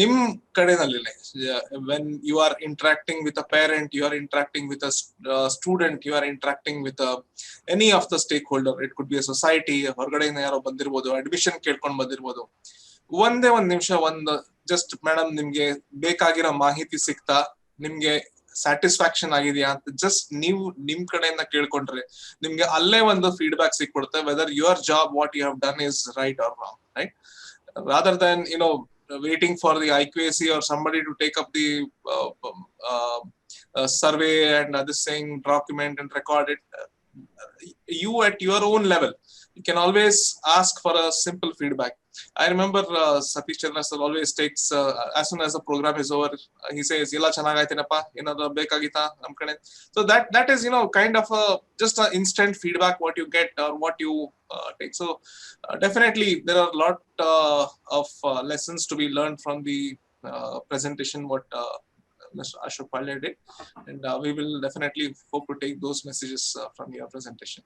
ನಿಮ್ ಕಡೆನಲ್ಲಿ when you are interacting with a parent, you are interacting with a student, you are interacting with any of the stakeholder, it could be a society, ಹೊರಗಡೆಯಿಂದ ಯಾರೋ ಬಂದಿರ್ಬೋದು, admission ಕೇಳ್ಕೊಂಡ್ ಬಂದಿರ್ಬೋದು. ಒಂದೇ ಒಂದ್ ನಿಮಿಷ, ಜಸ್ಟ್ ಮೇಡಮ್ ನಿಮ್ಗೆ ಬೇಕಾಗಿರೋ ಮಾಹಿತಿ ಸಿಕ್ತಾ, ನಿಮ್ಗೆ ಸ್ಯಾಟಿಸ್ಫ್ಯಾಕ್ಷನ್ ಆಗಿದೆಯಾ ಅಂತ ಜಸ್ಟ್ ನೀವು ನಿಮ್ ಕಡೆಯಿಂದ ಕೇಳ್ಕೊಂಡ್ರೆ ನಿಮ್ಗೆ ಅಲ್ಲೇ ಒಂದು ಫೀಡ್ಬ್ಯಾಕ್ ಸಿಕ್ಬಿಡುತ್ತೆ, whether your job what you have done is right or wrong, right? Rather than waiting for the IQAC or somebody to take up the survey and this thing, document and record it. You at your own level, you can always ask for a simple feedback. I remember Satish Chandra sir always takes, as soon as the program is over, he says, "Illa chanagaithenappa, ಏನದು ಬೇಕಾಗಿತ್ತಾ ನಮ್ ಕಡೆ." So that is kind of just an instant feedback what you get or what you take. So definitely there are a lot of lessons to be learned from the presentation what Mr. Ashok Palya did, and we will definitely hope to take those messages from your presentation.